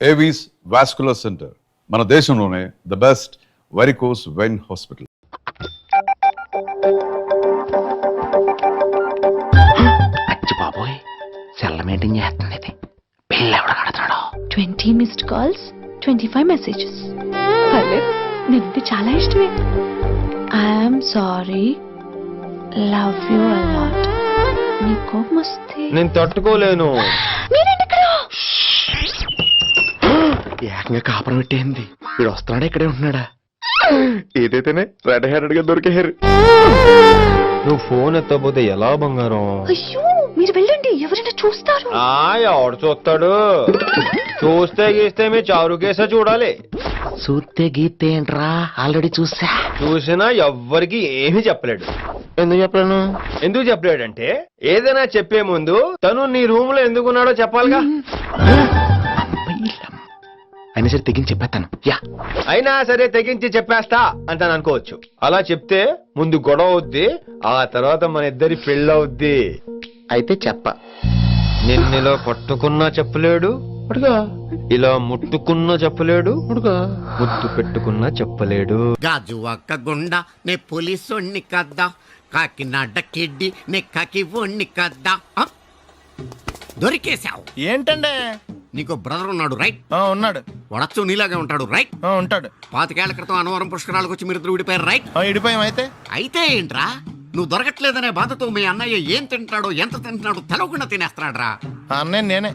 Avis vascular centre మన దేశంలోనే the best varicose vein hospital. అచ్చి బాబోయ్, సెల్ల మెయింటైన్ చేస్తుంది ఇది. బిల్ ఎవడ కడతాడో? 20 మిస్డ్ కాల్స్, 25 మెసేజెస్. పర్లేదు, నీకు చాలా ఇష్టమే. I'm sorry, love you a lot. నీ కోపం వస్తే నేను తట్టుకోలేను. ఏకంగా కాపురం పెట్టేంది. వీడు వస్తున్నాడా ఇక్కడే ఉంటున్నాడా? ఏదైతేనే రెడ్ హ్యాండెడ్ గా దొరికారు. నువ్వు ఫోన్ ఎత్తపోతే ఎలా బంగారం? అయ్యో, మీరు వెళ్ళండి, ఎవరైనా చూస్తారు. ఎవడు చూస్తాడు? చూస్తే గీస్తే మీ చారు కేసా చూడాలి. చూస్తే గీతే ఏంట్రా, ఆల్రెడీ చూసినా ఎవ్వరికి ఏమీ చెప్పలేడు. ఎందుకు చెప్పలేను? ఎందుకు చెప్పలేడంటే ఏదైనా చెప్పే ముందు తను నీ రూమ్ లో ఎందుకున్నాడో చెప్పాలిగా. అయినా సరే తెగించి చెప్పేస్తాను. అయినా సరే తెగించి చెప్పేస్తా అంటాను అనుకోవచ్చు. అలా చెప్తే ముందు గొడవ అవుద్ది, ఆ తర్వాత మన ఇద్దరి పెళ్ళవుద్ది. అయితే చెప్ప. నిన్నెలా పట్టుకున్నా చెప్పలేడు, ఇలా ముట్టుకున్నా చెప్పలేడు, ముద్దు పెట్టుకున్నా చెప్పలేడు. గాజు ఒక్క గుండా నే పోలీసోణ్ణి కద్దా, కాకినాడ కిడ్డి నే కాకి ఓణ్ణి కద్దా. దొరికేశావు. ఏంటండే? నీకు బ్రదర్ ఉన్నాడు రైట్? ఉన్నాడు. వడచ్చు నీలాగే ఉంటాడు రైట్? ఉంటాడు. 25 ఏళ్ల క్రితం అన్నవరం పుష్కరాలకు వచ్చి మీరిద్దరు విడిపోయారు రైట్? ఇడిపోయాం. అయితే ఏంట్రా, నువ్వు దొరకట్లేదనే బాధతో మీ అన్నయ్య ఏం తింటాడో ఎంత తింటున్నాడో తెలవకుండా తినేస్తాడ్రా. అన్నయ్య నేనే.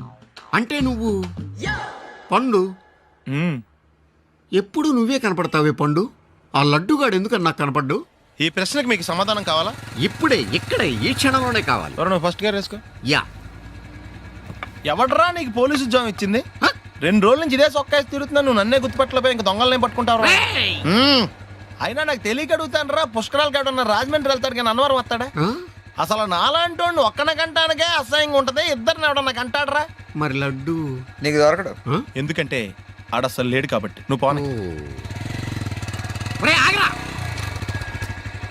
అంటే నువ్వు పండు. ఎప్పుడు నువ్వే కనపడతావే పండు. ఆ లడ్డుగాడు ఎందుకని నాకు కనపడ్డు? ఈ ప్రశ్నకు మీకు సమాధానం కావాలా? ఇప్పుడే ఇక్కడే ఈ క్షణంలోనే కావాలి. నువ్వు ఫస్ట్ గేర్ వేసుకో. యా. ఎవడరా నీకు పోలీసు ఉద్యోగం ఇచ్చింది? 2 రోజుల నుంచి ఇదే సొక్కాసి తిరుగుతున్నా, నువ్వు నన్నే గుర్తుపట్టలేపోయి ఇంకా దొంగలనే పట్టుకుంటావు. అయినా నాకు తెలియక అడుగుతాను రా, పుష్కరాలకు ఎవడన్నా రాజమండ్రి వెళ్తాడు కానీ అన్నవరం వస్తాడా? అసలు నాలాంటి వాడిని ఒక్కన కంటానికే అసహ్యంగా ఉంటది, ఇద్దరిని ఎవడన్నా కంటాడరా? మరి లడ్డు నీకు దొరకడు. ఎందుకంటే ఆడ అసలు లేడు కాబట్టి. నువ్వు పోనీ.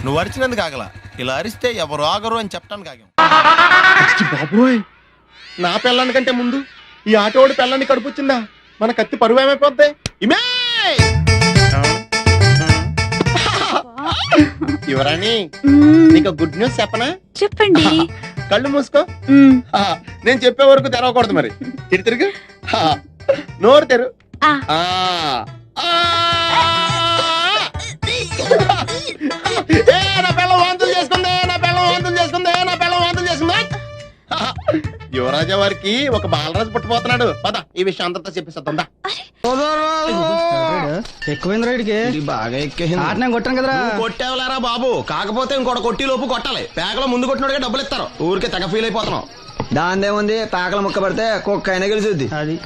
నువ్వు అరిచినందుకు ఆగలా, ఇలా అరిస్తే ఎవరు ఆగరు అని చెప్పడానికి ఆగాం. బాబోయ్, నా పిల్లని కంటే ముందు ఈ ఆటోడు పిల్లని కడుపుచ్చిందా? మన కత్తి పరువు ఏమైపోద్ది? యువరాణి, నీకు గుడ్ న్యూస్ చెప్పనా? చెప్పండి. కళ్ళు మూసుకో. నేను చెప్పే వరకు తెరవకూడదు. మరి తిరుగు, నోరు తెరు. నా పిల్ల వాంతులు చేసుకుంది, నా పిల్ల వాంతులు చేసుకుంది, నా పిల్ల వాంతులు చేసుకుంది. యువరాజా వారికి ఒక బాలరాజు పుట్టబోతున్నాడు. పద, ఈ విషయం అంతా చెప్పేస్తుందా? ఎక్కువైంది రైడ్కి, బాగా ఎక్కేసింది. కొట్టాను కదరా. కొట్టేవలేరా బాబు, కాకపోతే ఇంకోటి కొట్టి లోపు కొట్టాలి. పేకలో ముందు కొట్టినోడిగా డబ్బులు ఇస్తారు. ఊరికే తెగ ఫీల్ అయిపోతున్నావు. దాందేముంది, పేకల ముక్క పడితే కుక్క అయినా గెలిచుద్ది. అది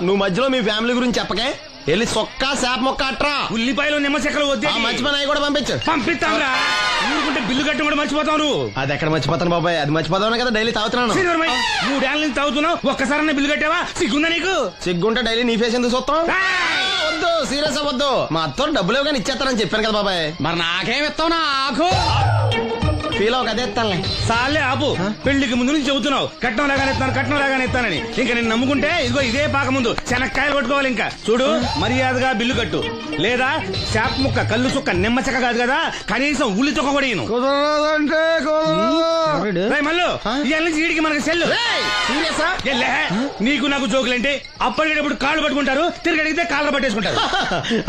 నువ్వు మధ్యలో మీ ఫ్యామిలీ గురించి చెప్పకే. వెళ్ళి సొక్క శాప మొక్క అట్రా. ఉల్లిపాయలు నిమ్మచెక్కలు వద్దే. మంచి పని అవి కూడా పంపించు. పంపిస్తాంరా. ఊరుకుంటే బిల్లు కట్టి కూడా మర్చిపోతావు. అది ఎక్కడ మర్చిపోతాను బాబాయ్, అది మర్చిపోతావు కదా డైలీ తాగుతున్నాను. 3 ఏళ్ళ నుంచి తాగుతున్నావు, ఒక్కసారి బిల్లు కట్టావా? సిగ్గుందా నీకు? సిగ్గుంటే డైలీ నీ ఫేస్ ఎందుకు చూస్తాం? వద్దు, సీరియస్ అవ్వద్దు. మా అత్తో డబ్బులు కానీ ఇచ్చేస్తారని చెప్పాను కదా బాబాయ్. మరి నాకేం ఇస్తావు? నాకు ఫీల్ అవ్వక అదే ఇస్తానులే. సాలే ఆపు. పెళ్లికి ముందు నుంచి చెబుతున్నావు కట్నం లాగానే ఇస్తాను, కట్నం లాగానే ఇస్తానని. ఇంకా నేను నమ్ముకుంటే ఇదిగో ఇదే పాక ముందు శనక్కాయలు కొట్టుకోవాలి. ఇంకా చూడు, మర్యాదగా బిల్లు కట్టు, లేదా చేప ముక్క, కళ్ళు చుక్క, నిమ్మ చెక్క కాదు కదా, కనీసం ఉల్లి చుక్క కూడా ఇయ్యను. మళ్ళీ ఇవాళ నుంచి వీడికి మనకి సెల్లు. నీకు నాకు జోకులంటే అప్పటికేటప్పుడు కాళ్ళు పట్టుకుంటారు, తిరిగి అడిగితే కాళ్ళు పట్టేసుకుంటారు.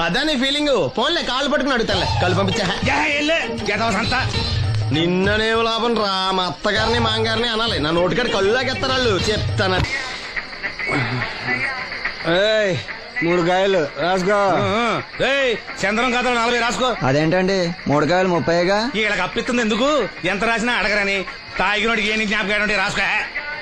అదే నీ ఫీలింగ్. ఫోన్లే కాళ్ళు పట్టుకుని అడుగుతానులే, కళ్ళు పంపించా. సంతా నిన్ననే లాభం రా. మా అత్తగారిని మాంగారిని అనాలి, నా నోటికాడ కళ్ళు లాగెత్తారు వాళ్ళు. చెప్తాను. 3 కాయలు రాసుకో. చంద్రం కథలు 40 రాసుకో. అదేంటండి 3 కాయలు 30గా? వీళ్ళకి అప్పిస్తుంది ఎందుకు? ఎంత రాసినా అడగరని. తాగినోడికి ఏ జ్ఞాపకం రాసుకో.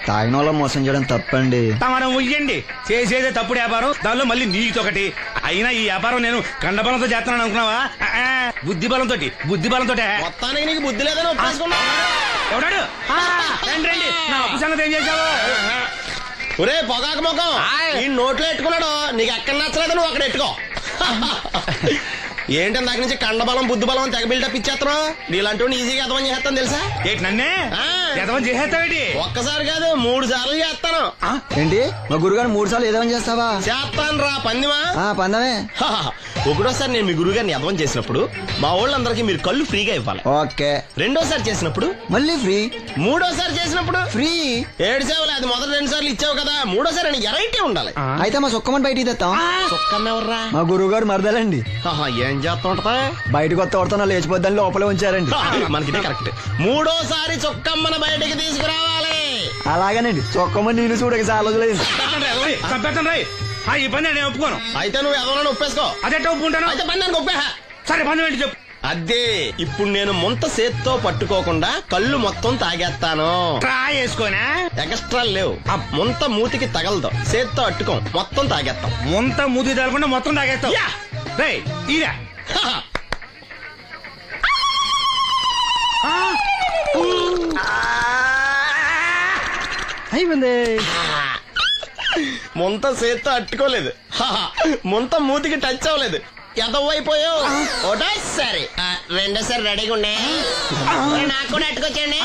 తాగిన వాళ్ళ మోసం చేయడం తప్పండి. మనం ఉయ్యండి, చేసేదే తప్పుడు వ్యాపారం, దానిలో మళ్ళీ నీతోకటి. అయినా ఈ వ్యాపారం నేను కండబలంతో చేస్తున్నాను అనుకున్నావా? బుద్ధి బలంతో. మొత్తానికి నీకు బుద్ధి లేదని ఎవడాడు? రండి, నా అప్పు సంగతి ఏం చేశావు? ఒరే పొగాకు ముఖం, ఈ నోట్లో ఎట్టుకున్నాడు. నీకు ఎక్కడ నచ్చలేదు, నువ్వు అక్కడ ఎట్టుకో. ఏంటి దాని నుంచి కండబలం బుద్ధి బలం తెగ బిల్డప్ ఇచ్చేస్తున్నావు నీలాంటి ఈజీగా అర్థం చేస్తాను తెలుసా ఏంటి నన్నే ఆ. ఎదవం చేసేస్తావేటి ఒక్కసారి కాదు 3 సార్లు చేస్తాను ఏంటి మా గురుగారు 3 సార్లు ఏదేమని చేస్తావా చేస్తాను రా పందిమా పందమే ఒకటోసారి నేను మీ గురువు గారిని అర్థం చేసినప్పుడు మా వాళ్ళందరికీ మీరు కళ్ళు ఫ్రీగా ఇవ్వాలి ఓకే రెండోసారి చేసినప్పుడు మళ్ళీ ఫ్రీ మూడోసారి చేసినప్పుడు ఫ్రీ 7 సేవలు అది మొదటి 2 సార్లు ఇచ్చావు కదా మూడోసారి అని ఎరైటీ ఉండాలి అయితే మా సుక్కమని బయటికి తెస్తాం చొక్కన్నెవర్రా మా గురువు గారు మరదలండి ఏం చేస్తా ఉంటదా బయటకు వస్తే కొడతా లేచిపోద్దని లోపలే ఉంచారండి మనకిదే కరెక్ట్ మూడోసారి చొక్కమ్మన బయటికి తీసుకురావాలి అలాగేనండి చొక్కమని నేను చూడక చాలా రోజులైంది చంపేస్తాను రై ఈ పని నేను ఒప్పుకోను. అయితే నువ్వు ఎవరైనా ఒప్పేసుకో అదెట్ట ఒప్పుకుంటాను. అయితే పని దానికి ఒప్పేహ సరే పని ఏంటి చెప్పు. అదే ఇప్పుడు నేను ముంత సేత్తో పట్టుకోకుండా కళ్ళు మొత్తం తాగేస్తాను ట్రై చేసుకోనా ఎక్స్ట్రా లేవు ముంత మూతికి తగలదు సేత్తో అట్టుకోం మొత్తం తాగేస్తాం ముంత మూతి తగలకుండా మొత్తం తాగేస్తావు. యా. రేయ్ ఇదా అయిపోయింది ముంత సేత్తో అట్టుకోలేదు ముంత మూతికి టచ్ అవ్వలేదు ఎంతవైపోయావు ఒకటో సరే రెండోసారి రెడీగా ఉండే నాకు కూడా అట్టుకొచ్చండి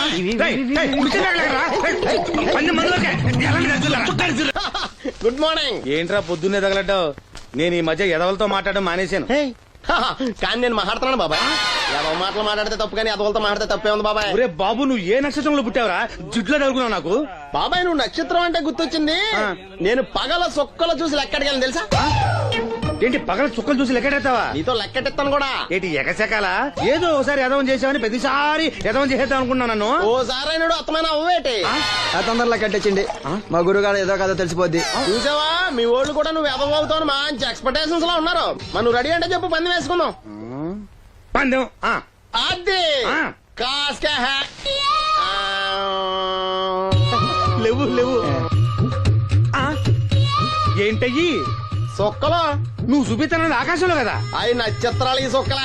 గుడ్ మార్నింగ్ ఏంట్రా పొద్దున్నే తగలడ్డావు. నేను ఈ మధ్య ఎదవలతో మాట్లాడడం మానేశాను. కానీ నేను మాట్లాడుతున్నాను బాబాయ్ ఏదో మాటలు మాట్లాడితే తప్పు కానీ అదవులతో మాట్లాడితే తప్పే ఉంది బాబాయ్ ఒరే బాబు నువ్వు ఏ నక్షత్రంలో పుట్టావురా జుట్లో తగులుకున్నావు నాకు. బాబాయ్ నువ్వు నక్షత్రం అంటే గుర్తొచ్చింది నేను పగల సొక్కలు చూసి లెక్కడికి తెలుసా ఏంటి పగల చుక్కలు చూసి లెక్కెడతావా? నీతో లెక్కెట్టిస్తాను కూడా ఏంటి ఎగసెకాల ఏదో ఒకసారి ఎదవం చేసావని ప్రతిసారి ఎదవం చేసేద్దాం అనుకున్నా నన్ను. ఓసారి అయినాడు అత్తమైన అవ్వేటి తొందరలో కట్టించండి మా గురువు గారు ఏదో కదా తెలిసిపోద్ది చూసావా మీ వాళ్ళు కూడా నువ్వు ఎదవవుతావు మంచి ఎక్స్పెక్టేషన్స్ లో ఉన్నారు మరి నువ్వు రెడీ అంటే చెప్పు పంది వేసుకుందాం పందెం అది ఆ. కాస్క లేవు లేవు ఏంటయ్యి సొక్కలో నువ్వు చూపిస్తానది ఆకాశంలో కదా. అవి నక్షత్రాలు ఈ సొక్కల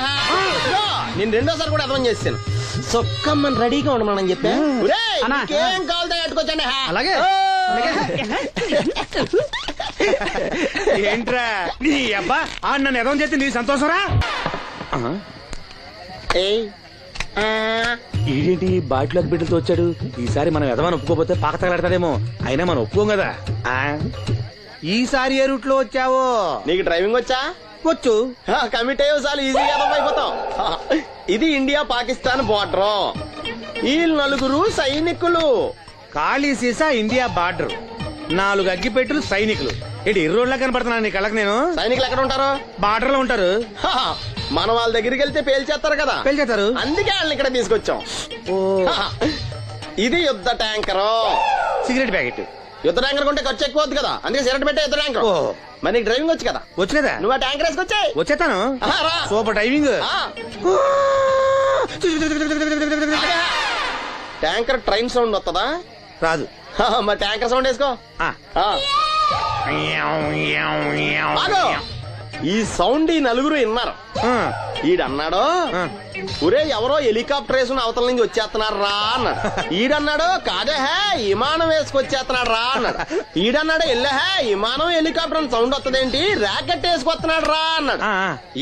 నేను రెండోసారి కూడా అర్థం చేశాను సొక్కమ్మని రెడీగా ఉండమని చెప్పా ఏం కావాలి కట్టుకొచ్చండి అలాగే. ఏంట్రా నీ అబ్బా నన్ను ఎదవం చేస్తే నీ సంతోషరా? ఈడేంటి బాటిలోకి బిడ్డలతో వచ్చాడు. ఈసారి మనం ఎదవని ఒప్పుకోపోతే పాక తగలాడతాడేమో. అయినా మనం ఒప్పుకోం కదా. ఈసారి ఏ రూట్ లో వచ్చావో? నీకు డ్రైవింగ్ వచ్చా? వచ్చు. కమిట్ అయ్యే చాలు ఈజీగా అయిపోతాం ఇది ఇండియా పాకిస్తాన్ బోర్డర్ ఈ 4 సైనికులు ఖాళీ సీసా ఇండియా బార్డర్ 4 అగ్గిపెట్టులు సైనికులు. ఏంటి ఇర్రోడ్లా కనపడుతున్నాను నీ కళ్ళకి నేను? సైనికులు ఎక్కడ ఉంటారు? బార్డర్ లో ఉంటారు. మనం వాళ్ళ దగ్గరికి వెళ్తే పేల్చేస్తారు కదా పెళ్తారు. అందుకే వాళ్ళని ఇక్కడ తీసుకొచ్చాం ఇది యుద్ధ ట్యాంకర్ సిగరెట్ ప్యాకెట్. యుద్ధ ట్యాంకర్ కొంటే ఖర్చు ఎక్కువ అవుతుంది కదా అందుకే సిగరెట్ పెట్టే యుద్ధ ట్యాంకర్ మరి నీకు డ్రైవింగ్ వచ్చు కదా వచ్చు కదా. నువ్వు ఆ ట్యాంకర్ వేసుకొచ్చాయి వచ్చేస్తాను. రా. Super driving. Tanker train sound వస్తుందా? రాదు. మరి ట్యాంకర్ సౌండ్ వేసుకో ఆగు. ఈ సౌండ్ ఈ 4 విన్నారు ఈడన్నాడు ఒరే ఎవరో హెలికాప్టర్ వేసుకుని అవతల నుంచి వచ్చేస్తున్నారు రా అన్నాడు. ఈడన్నాడు కాదే విమానం వేసుకొచ్చేస్తున్నాడు రా అన్నాడు. ఈడన్నాడు ఎల్లహే విమానం హెలికాప్టర్ అని సౌండ్ వస్తుందేంటి ర్యాకెట్ వేసుకొస్తున్నాడు రా అన్నాడు.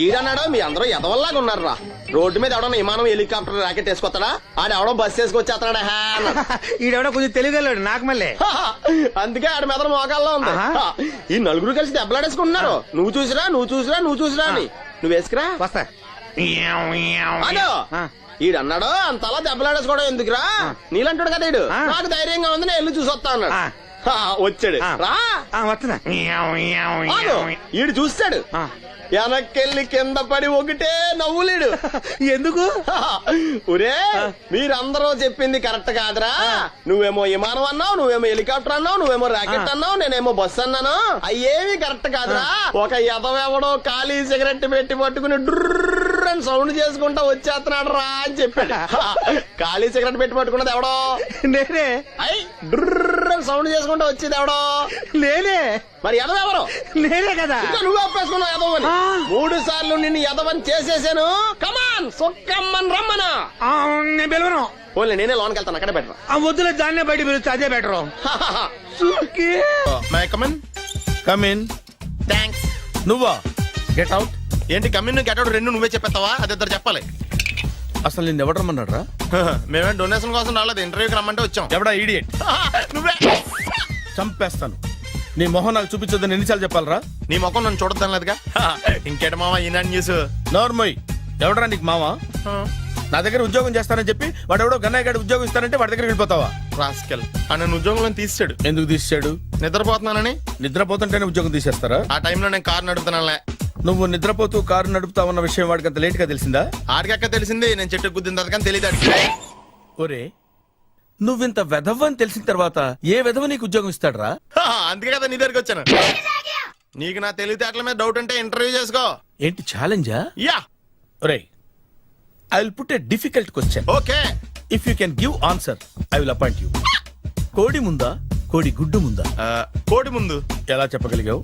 ఈడన్నాడు మీ అందరూ ఎదవల్లాగా ఉన్నారు రా రోడ్డు మీద ఎవడన్నా విమానం హెలికాప్టర్ ర్యాకెట్ వేసుకొస్తాడా ఆడెవడో బస్సు వేసుకొచ్చేస్తున్నాడా హే అన్నాడు. ఈడెవడో కొంచెం తెలియగలడు నాకు మళ్ళీ. అందుకే ఆడ మెదడు మోకాల్లో ఉంది. ఈ 4 కలిసి దెబ్బలాడేసుకుంటున్నారు. నువ్వు చూసిరా అని నువ్వు వేసుకురా వస్తా. ఈడన్నాడు అంతలా దెబ్బలాడేసుకోవడం ఎందుకురా నీలంటాడు కదా ఈడు నాకు ధైర్యంగా ఉంది నేను వెళ్ళి చూసి వస్తా అన్నాడు. వచ్చాడు రా వస్తున్నా. ఈడు చూస్తాడు వెనక్కెళ్ళి కింద పడి ఒకటే నవ్వులేడు. ఎందుకు? ఒరే మీరందరూ చెప్పింది కరెక్ట్ కాదురా నువ్వేమో విమానం అన్నావు నువ్వేమో హెలికాప్టర్ అన్నావు నువ్వేమో రాకెట్ అన్నావు నేనేమో బస్సు అన్నాను అయ్యేవి కరెక్ట్ కాదురా. ఒక ఎదవెవడో ఖాళీ సిగరెట్ పెట్టి పట్టుకుని డ్రర్ అని సౌండ్ చేసుకుంటా వచ్చేస్తున్నాడు రా అని చెప్పాడు. ఖాళీ సిగరెట్ పెట్టి పట్టుకున్నది ఎవడో నేనే. అయ్యి డ్రర్ అని సౌండ్ చేసుకుంటా వచ్చేది ఎవడో నేనే. మరి ఎదవెవరు? నేనే కదా. నువ్వు ఒప్పేసుకున్నావు ఎదవని 3 సార్లు నిన్ను ఎదవని చేసేసాను. కమాన్ సొక్కమ్మని రమ్మనా. నేను పిలవను. ఓన్లీ నేనే లోన్కి వెళ్తాను అక్కడే బెటర్. వద్దులే దాన్నే బయట పిలుస్తా అదే బెటర్. Come in thanks. నువ్వా గెట్ అవుట్. ఏంటి కమ్యూన్ గెటౌట్ రెండు నువ్వే చెప్పేస్తావా? అది ఇద్దరు చెప్పాలి. అసలు నేను ఎవరు రమ్మన్నాడు రా? మేమే డొనేషన్ కోసం రాలేదు, ఇంటర్వ్యూకి రమ్మంటే వచ్చాం. ఎవడా ఈడియట్? నువ్వే. చంపేస్తాను. నీ మొహం నాకు చూపించొద్దని ఎన్నిసార్లు చెప్పాలరా? నీ ముఖం నన్ను చూడద్దాం లేదుగా. ఇంకేట మామ ఈనాడు న్యూస్. నోర్మోయ్, ఎవడరా నీకు మావా? నా దగ్గర ఉద్యోగం చేస్తానని చెప్పి వాడు ఎవడో గన్నయ్య గారి ఉద్యోగం ఇస్తానంటే వాడి దగ్గర వెళ్ళిపోతావా? రాస్కెల్ నన్ను ఉద్యోగంలో తీసాడు. ఎందుకు తీసాడు? నిద్రపోతున్నానని. నిద్రపోతుంటేనే ఉద్యోగం తీసేస్తారా? ఆ టైంలో నేను కారు నడుపుతున్నానులే. నువ్వు నిద్రపోతూ కారు నడుపుతావన్న విషయం వాడికి అంత లేట్ గా తెలిసిందా? ఆడికక్క తెలిసింది, నేను చెట్టు గుద్దిన తర్వాత కానీ తెలియదు. ఒరే, నువ్వింత వెధవ్ అని తెలిసిన తర్వాత ఏ వెధవ నీకు ఉద్యోగం ఇస్తాడరా? అందుకే కదా నీ దగ్గరికి వచ్చాను. నీకు నా తెలివితేటల మీద డౌట్ అంటే ఇంటర్వ్యూ చేసుకో. ఏంటి ఛాలెంజా? యా. ఒరే, I will put a difficult question. Okay. If you can give answer I will appoint you. కోడి ముందా, కోడి గుడ్డు ముందా? కోడి ముందు. ఎలా చెప్పగలిగావు?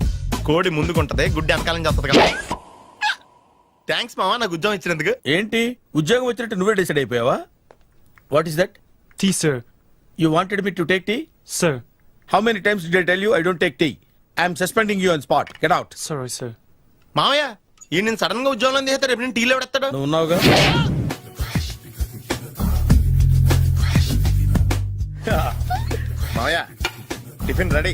కోడి ముందుకుంటది, గుడ్డి వెనకాలని చేస్తుంది కదా. థ్యాంక్స్ మావా నాకు ఉద్యోగం ఇచ్చినందుకు. ఏంటి ఉద్యోగం వచ్చినట్టు నువ్వే డిసైడ్ అయిపోయావా? What is that? Tea sir. You wanted me to take tea? Sir. How many times did I tell you I don't take tea? I am suspending you on spot. Get out. Sorry, sir. మావయ్య ఈ నేను sudden గా ఉద్యోగంలో తీస్తాడు, రేపు నేను టీలో ఎవడెత్తాడు? నువ్వు ఉన్నావుగా. మావయ్య టిఫిన్ రెడీ.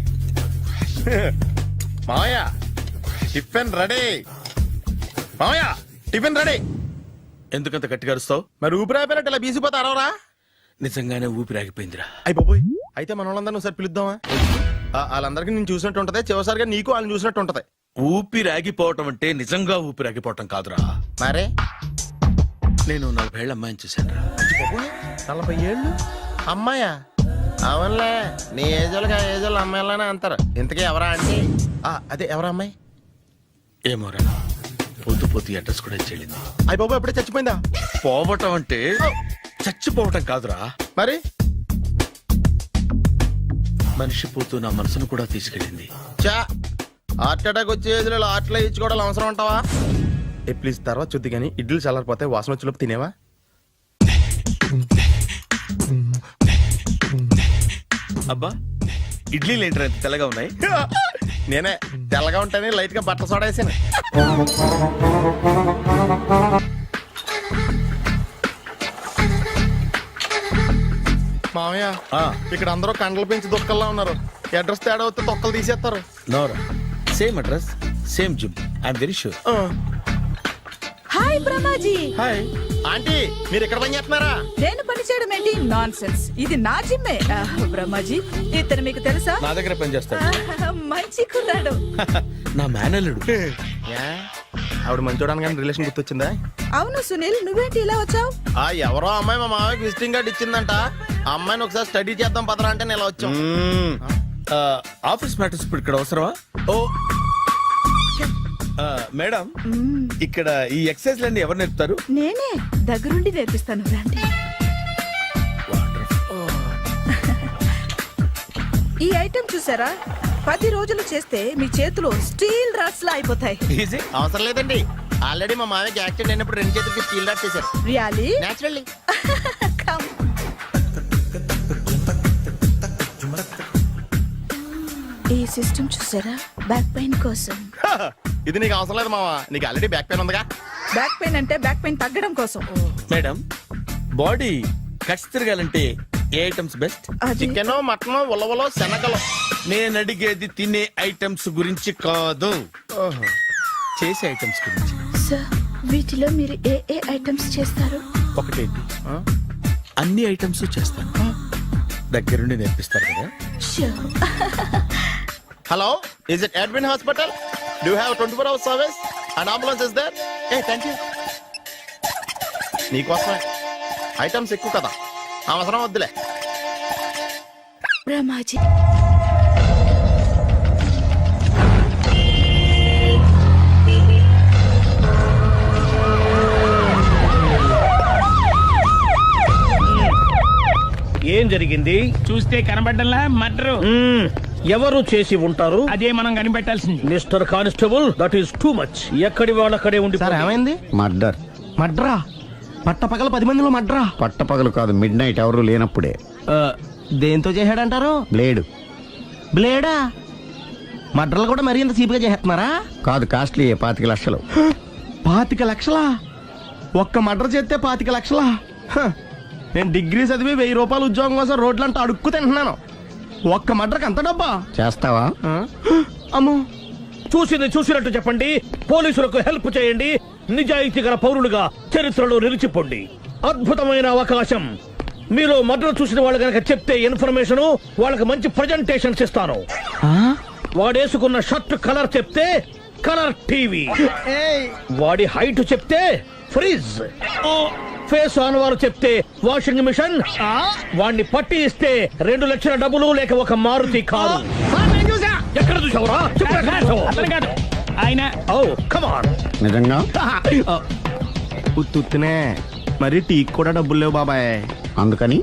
మావయ్య టిఫిన్ రెడీ. మావయ్య టిఫిన్ రెడీ. ఎందుకంత గట్టిగా అరుస్తావు? మరి ఊపిరి అయిపోయినట్టు ఇలా బీసిపోతే అరవరా? నిజంగానే ఊపిరాగిపోయిందిరా. అయ్యి బాబోయ్, అయితే మన వాళ్ళందరినీ ఒకసారి పిలుద్దామా? వాళ్ళందరికీ నేను చూసినట్టు ఉంటది, చివరిసారిగా నీకు వాళ్ళని చూసినట్టు ఉంటది. ఊపిరాగిపోవటం అంటే నిజంగా ఊపిరాగిపోవటం కాదురా. మరే నేను 40 ఏళ్ల అమ్మాయిని చూశాను రా. 40 ఏళ్ళు అమ్మాయా? అవునులే, నీ ఏజోళ్ళకి ఆ ఏజోళ్ళు అమ్మాయిలానే అంటారు. ఇంతకీ ఎవరా అంటే? అదే ఎవరా అమ్మాయి? ఏమోరా, పొద్దు పొద్దు అడ్రస్ కూడా చెల్లింది. అయ్యి బాబు ఎప్పుడే చచ్చిపోయిందా? పోవటం అంటే చచ్చిపోవటం కాదురా, మరి మనిషి పోతూ నా మనసును కూడా తీసుకెళ్ళింది. చా హార్ట్ అటాక్ వచ్చే ఏజ్లో హార్ట్లో ఇచ్చుకోవడం అవసరం ఉంటావా? ప్లీజ్ తర్వాత చూద్ది కానీ ఇడ్లీలు చల్లారిపోతే వాసన వచ్చేలోపు తినేవా? అబ్బా, ఇడ్లీలు ఏంట్రా ఇంత తెల్లగా ఉన్నాయి? నేనే తెల్లగా ఉంటానే లైట్ గా బట్టలు సోడా వేసాను. మామయ్య ఇక్కడ అందరూ కండలు పెంచి దుక్కల్లా ఉన్నారు. అడ్రస్ తేడా వస్తే తొక్కలు తీసేస్తారు. నోరా, same address same gym. I'm very sure. Hi Brahmaji. Hi aunty, మీరు ఇక్కడ పని చేస్తున్నారా? నేను పని చేయడం ఏంటి? Nonsense. ఇది నా జిమ్మే. బ్రహ్మాజీ, ఇతను మీకు తెలుసా? నా దగ్గర పని చేస్తాడు. మంచి కుర్రాడు. నా మేనల్లుడు. ఆవిడ మంచి చూడడానికి రిలేషన్ గుర్తొచ్చిందా? అవును సునీల్, నువ్వేంటి ఇలా వచ్చావు? ఎవరో అమ్మాయి మా మామయ్యకి విజిటింగ్ కార్డు ఇచ్చిందంట. ఆ అమ్మాయిని ఒకసారి స్టడీ చేద్దాం పదరా అంటే నేను ఇలా వచ్చాం. ఆఫీస్ మ్యాటర్స్ ఇప్పుడు ఇక్కడ అవసరమా? ఓ మేడం, ఇక్కడ ఈ ఎక్సర్సైజ్ లన్నీ ఎవరు నేర్పుతారు? నేనే దగ్గరుండి నేర్పిస్తాను, రండి. ఈ ఐటెం చూసారా? 10 రోజులు చేస్తే మీ చేతులు స్టీల్ రాట్స్ లా అయిపోతాయి. అవసరం లేదండి, ఆల్రెడీ మా మామయ్యకి యాక్సిడెంట్ అయినప్పుడు 2 చేతులకి స్టీల్ డాట్ చేశారు. రియల్లీ? నేచురల్లీ. ఈ సిస్టమ్ చూసారా? బ్యాక్ పెయిన్ కోసం. ఇది నీకు అవసరం లేదు మావా, నీకు ఆల్రెడీ బ్యాక్ పెయిన్ ఉందిగా. బ్యాక్ పెయిన్ అంటే బ్యాక్ పెయిన్ తగ్గడం కోసం. మేడం, బాడీ కట్స్ తిరగాలంటే ఏ ఐటమ్స్ బెస్ట్? చికెన్, మటన్, ఉలవలో, శనగలు. నేను అడిగేది తినే ఐటమ్స్ గురించి కాదు, చేసే ఐటమ్స్ గురించి. సార్, వీటిలో మీరు ఏ ఏ ఐటమ్స్ చేస్తారు? ఒకటేంటి, అన్ని ఐటమ్స్ చేస్తాను. దగ్గరుండి నేర్పిస్తారు కదా. Hello, is it admin hospital? Do have 24 hours service and ambulance is there? Thank you. నీకోసమే ఐటమ్స్ ఎక్కువ కదా, అవసరం వద్దులే. బ్రహ్మాజీ, ఏం జరిగింది? చూస్తే కనబడ్డంలా మర్డర్. ఎవరు చేసి ఉంటారు? అదే మనం కనిపెట్టాల్సింది. Mister constable, that is too much. ఎక్కడి వాళ్ళక్కడే ఉండి. ఏమైంది? మర్డర్. మడ్రా? పట్టపగల 10 మందిలో మడ్రా? పట్టపగలు కాదు, మిడ్ నైట్ ఎవరు లేనప్పుడే. దేంతో చేశాడంటారు? బ్లేడ్. బ్లేడా? మడ్రలు కూడా మరీ ఇంత చీప్గా చేస్తున్నారా? కాదు, కాస్ట్లీ 25 లక్షలు. 25 లక్షలా? ఒక్క మర్డర్ చేస్తే 25 లక్షలా? హ, నేను డిగ్రీ చదివి 1000 రూపాయలు ఉద్యోగం కోసం రోడ్లంతా అడుక్కు తింటున్నాను. ఒక్క మర్డర్కి అంత డబ్బా? చేస్తావా? అమ్మో, చూసింది చూసినట్టు చెప్పండి, పోలీసులకు హెల్ప్ చేయండి, నిజాయితీ గల పౌరులుగా చరిత్రలో నిలిచిపోండి. అద్భుతమైన అవకాశం. మీరు మర్డర్ చూసిన వాళ్ళు కనుక చెప్తే ఇన్ఫర్మేషన్, వాళ్ళకి మంచి ప్రజెంటేషన్స్ ఇస్తాను. వాడేసుకున్న షర్ట్ కలర్ చెప్తే కలర్ టీవీ, వాడి హైట్ చెప్తే ఫ్రిజ్, ఫేస్ ఆన్ వారు చెప్తే వాషింగ్ మిషన్, వాడిని పట్టి ఇస్తే 2 లక్షల డబ్బులు లేక ఒక మారుతి కారు. ఎక్కడ చూసావురా? ఆయన నిజంగా ఉత్తునే మరి టీకి కూడా డబ్బులు లేవు బాబాయ్. అందుకని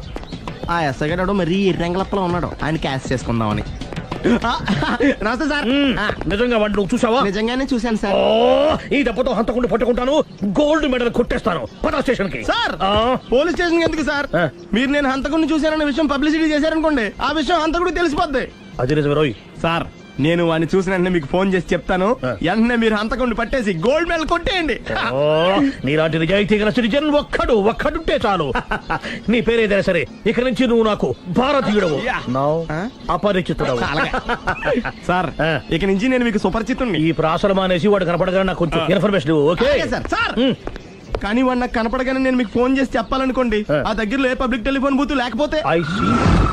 ఆ ఎస్ఐ గారు మరీ ఎర్రంగలప్పలో ఉన్నాడు, ఆయన క్యాష్ చేసుకుందామని. నమస్తే సార్. నిజంగా వాడిని నువ్వు చూసావా? నిజంగానే చూశాను సార్. ఈ దెబ్బతో హంతకుండా పట్టుకుంటాను, గోల్డ్ మెడల్ కొట్టేస్తాను. పద స్టేషన్ కి. సార్, పోలీస్ స్టేషన్ ఎందుకు సార్? మీరు నేను హంతకుడిని చూశానన్న విషయం పబ్లిసిటీ చేశారనుకోండి, ఆ విషయం హంతకుడికి తెలిసిపోద్ది. అది నిజమే రోయ్. సార్, నేను వాడిని చూసిన వెంటనే మీకు ఫోన్ చేసి చెప్తాను. వెంటనే మీరు హంతకుడిని పట్టేసి గోల్డ్ మెడల్ కొట్టేయండి. నీలాంటి నిజాయితీ గల సిటిజన్ ఒక్కడుంటే చాలు. నీ పేరేదైనా సరే, ఇక నుంచి నువ్వు నాకు భారతీయుడవు, అపరిచితుడవు. సార్, ఇక నుంచి నేను మీకు సుపరిచితుడిని. ఈ ప్రాసలు మానేసి వాడు కనపడగానే నాకు కొంచెం ఇన్ఫర్మేషన్ ఓకే సార్. కానీ వాడు నాకు కనపడగానే నేను మీకు ఫోన్ చేసి చెప్పాలనుకోండి, ఆ దగ్గరలో ఏ పబ్లిక్ టెలిఫోన్ బూత్ లేకపోతే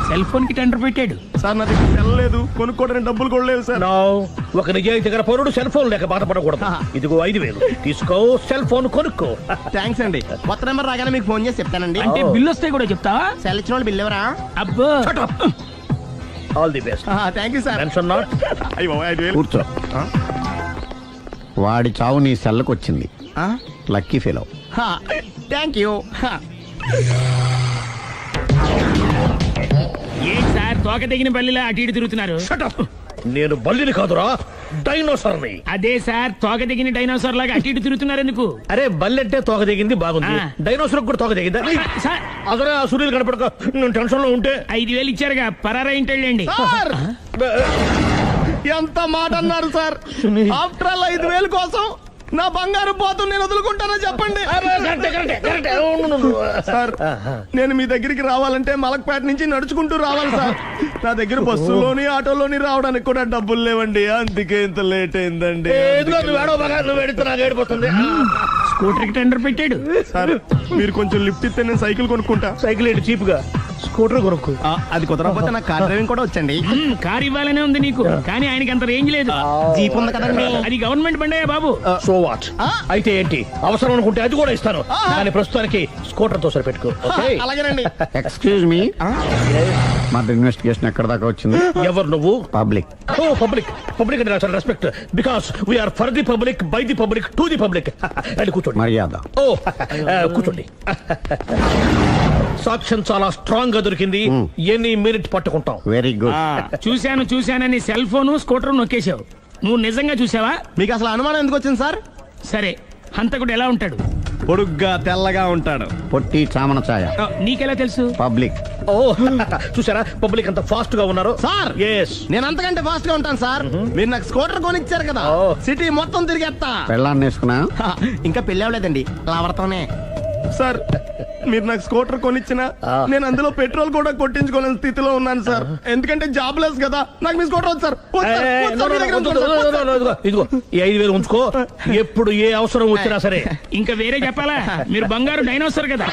సెల్ ఫోన్ కి టెండర్ పెట్టాడు. సార్, నా దగ్గర వెళ్ళలేదు, కొనుక్కోవడానికి డబ్బులు కూడా లేవు సార్. ఒక నిజాయితీ గల పౌరుడు సెల్ ఫోన్ లేక బాధపడకూడదు. ఇదిగో 5000 తీసుకో, సెల్ ఫోన్ కొనుక్కో. థ్యాంక్స్ అండి. కొత్త నెంబర్ రాగానే మీకు ఫోన్ చేసి చెప్తానండి. అంటే బిల్లు వస్తే కూడా చెప్తావా? సెల్ ఇచ్చిన వాళ్ళు బిల్ ఎవరా? అబ్బో, all the best. Thank you sir. Tension not. కూర్చో. వాడి చావు నీ సెల్లకు వచ్చింది. Lucky fellow. Thank you. ఏంటి సార్, తోక తెగిన బల్లిలా అటు ఇటు తిరుగుతున్నారు? నేను బల్లిని కాదురా, డైనోసార్ ని. అదే సార్, తోక తెగిన డైనోసార్ లాగా అటు ఇటు తిరుగుతున్నారు ఎందుకు? అరే, బల్లెట్టే తోక దిగింది బాగుంది, డైనోసార్ కూడా తోక దిగిందా? అదరే ఆ సూర్యులు కనపడక నేను టెన్షన్ లో ఉంటే 5000 ఇచ్చారుగా, పరారా ఇంటండి. ఎంత మాట అన్నారు సార్? ఆఫ్టర్ ఆల్ 5000 కోసం నా బంగారు పోతు నేను వదులుకుంటానో చెప్పండి సార్. నేను మీ దగ్గరికి రావాలంటే మలక్పేట నుంచి నడుచుకుంటూ రావాలి సార్. నా దగ్గర బస్సులోని ఆటోలోని రావడానికి కూడా డబ్బులు లేవండి, అందుకే ఇంత లేట్ అయిందండి. స్కూటర్ కి టెండర్ పెట్టాడు సార్. మీరు కొంచెం లిఫ్ట్ ఇస్తే నేను సైకిల్ కొనుక్కుంటా. సైకిల్ ఏంటి చీప్ గా, స్కూటర్ కొనుక్కు. అది కుదరకపోతే నాకు కార్ డ్రైవింగ్ కూడా వచ్చండి. కార్ ఇవ్వాలనే ఉంది నీకు, కానీ ఆయనకి అంత రేంజ్ లేదు. జీప్ ఉంది కదండి. అది గవర్నమెంట్ బండే బాబు. So what? అయితే ఏంటి, అవసరం అనుకుంటే అది కూడా ఇస్తాను, కానీ ప్రస్తుతానికి స్కూటర్ తో సరిపెట్టుకో. అలాగేనండి. ఎక్స్క్యూజ్ మీ, మర్డర్ ఇన్వెస్టిగేషన్ ఎక్కడ దాకా వచ్చింది? ఎవరు నువ్వు? పబ్లిక్. ఓ పబ్లిక్. పబ్లిక్ అంటే చాలా respect, because we are for the public, by the public, to the public. అది కూర్చోండి. మర్యాద. ఓ కూర్చోండి. సాక్ష్యం చాలా స్ట్రాంగ్ గా దొరికింది, ఎన్ని మినిట్ పట్టుకుంటాం. Very good. చూశానని సెల్ ఫోన్ స్కూటర్ నొక్కేశావు. నువ్వు నిజంగా చూసావా? మీకు అసలు అనుమానం ఎందుకు వచ్చింది సార్? సరే, హంతకుడు ఎలా ఉంటాడు? పొడుగ్గా తెల్లగా ఉంటాడు. పొట్టి చామన ఛాయ. నీకెలా తెలుసు? పబ్లిక్. ఓ చూసారా, పబ్లిక్ అంత ఫాస్ట్ గా ఉన్నారు సార్. ఎస్, నేను అంతకంటే ఫాస్ట్ గా ఉంటాను సార్. మీరు నాకు స్కూటర్ కొనిచ్చారు కదా, సిటీ మొత్తం తిరిగేస్తా. పెళ్ళాన్ని వేసుకున్నా? ఇంకా పెళ్లి అవ్వలేదండి, లావర్తోనే. సార్, మీరు నాకు స్కూటర్ కొనిచ్చిన నేను అందులో పెట్రోల్ కూడా కొట్టించుకోలేని స్థితిలో ఉన్నాను సార్. ఎందుకంటే జాబ్ లెస్ కదా, నాకు మీ స్కూటర్ వద్దు సార్. ఇదిగో ఈ 5000 ఉంచుకో, ఎప్పుడు ఏ అవసరం వచ్చినా సరే. ఇంకా వేరే చెప్పాలా? మీరు బంగారు డైనోసార్ కదా.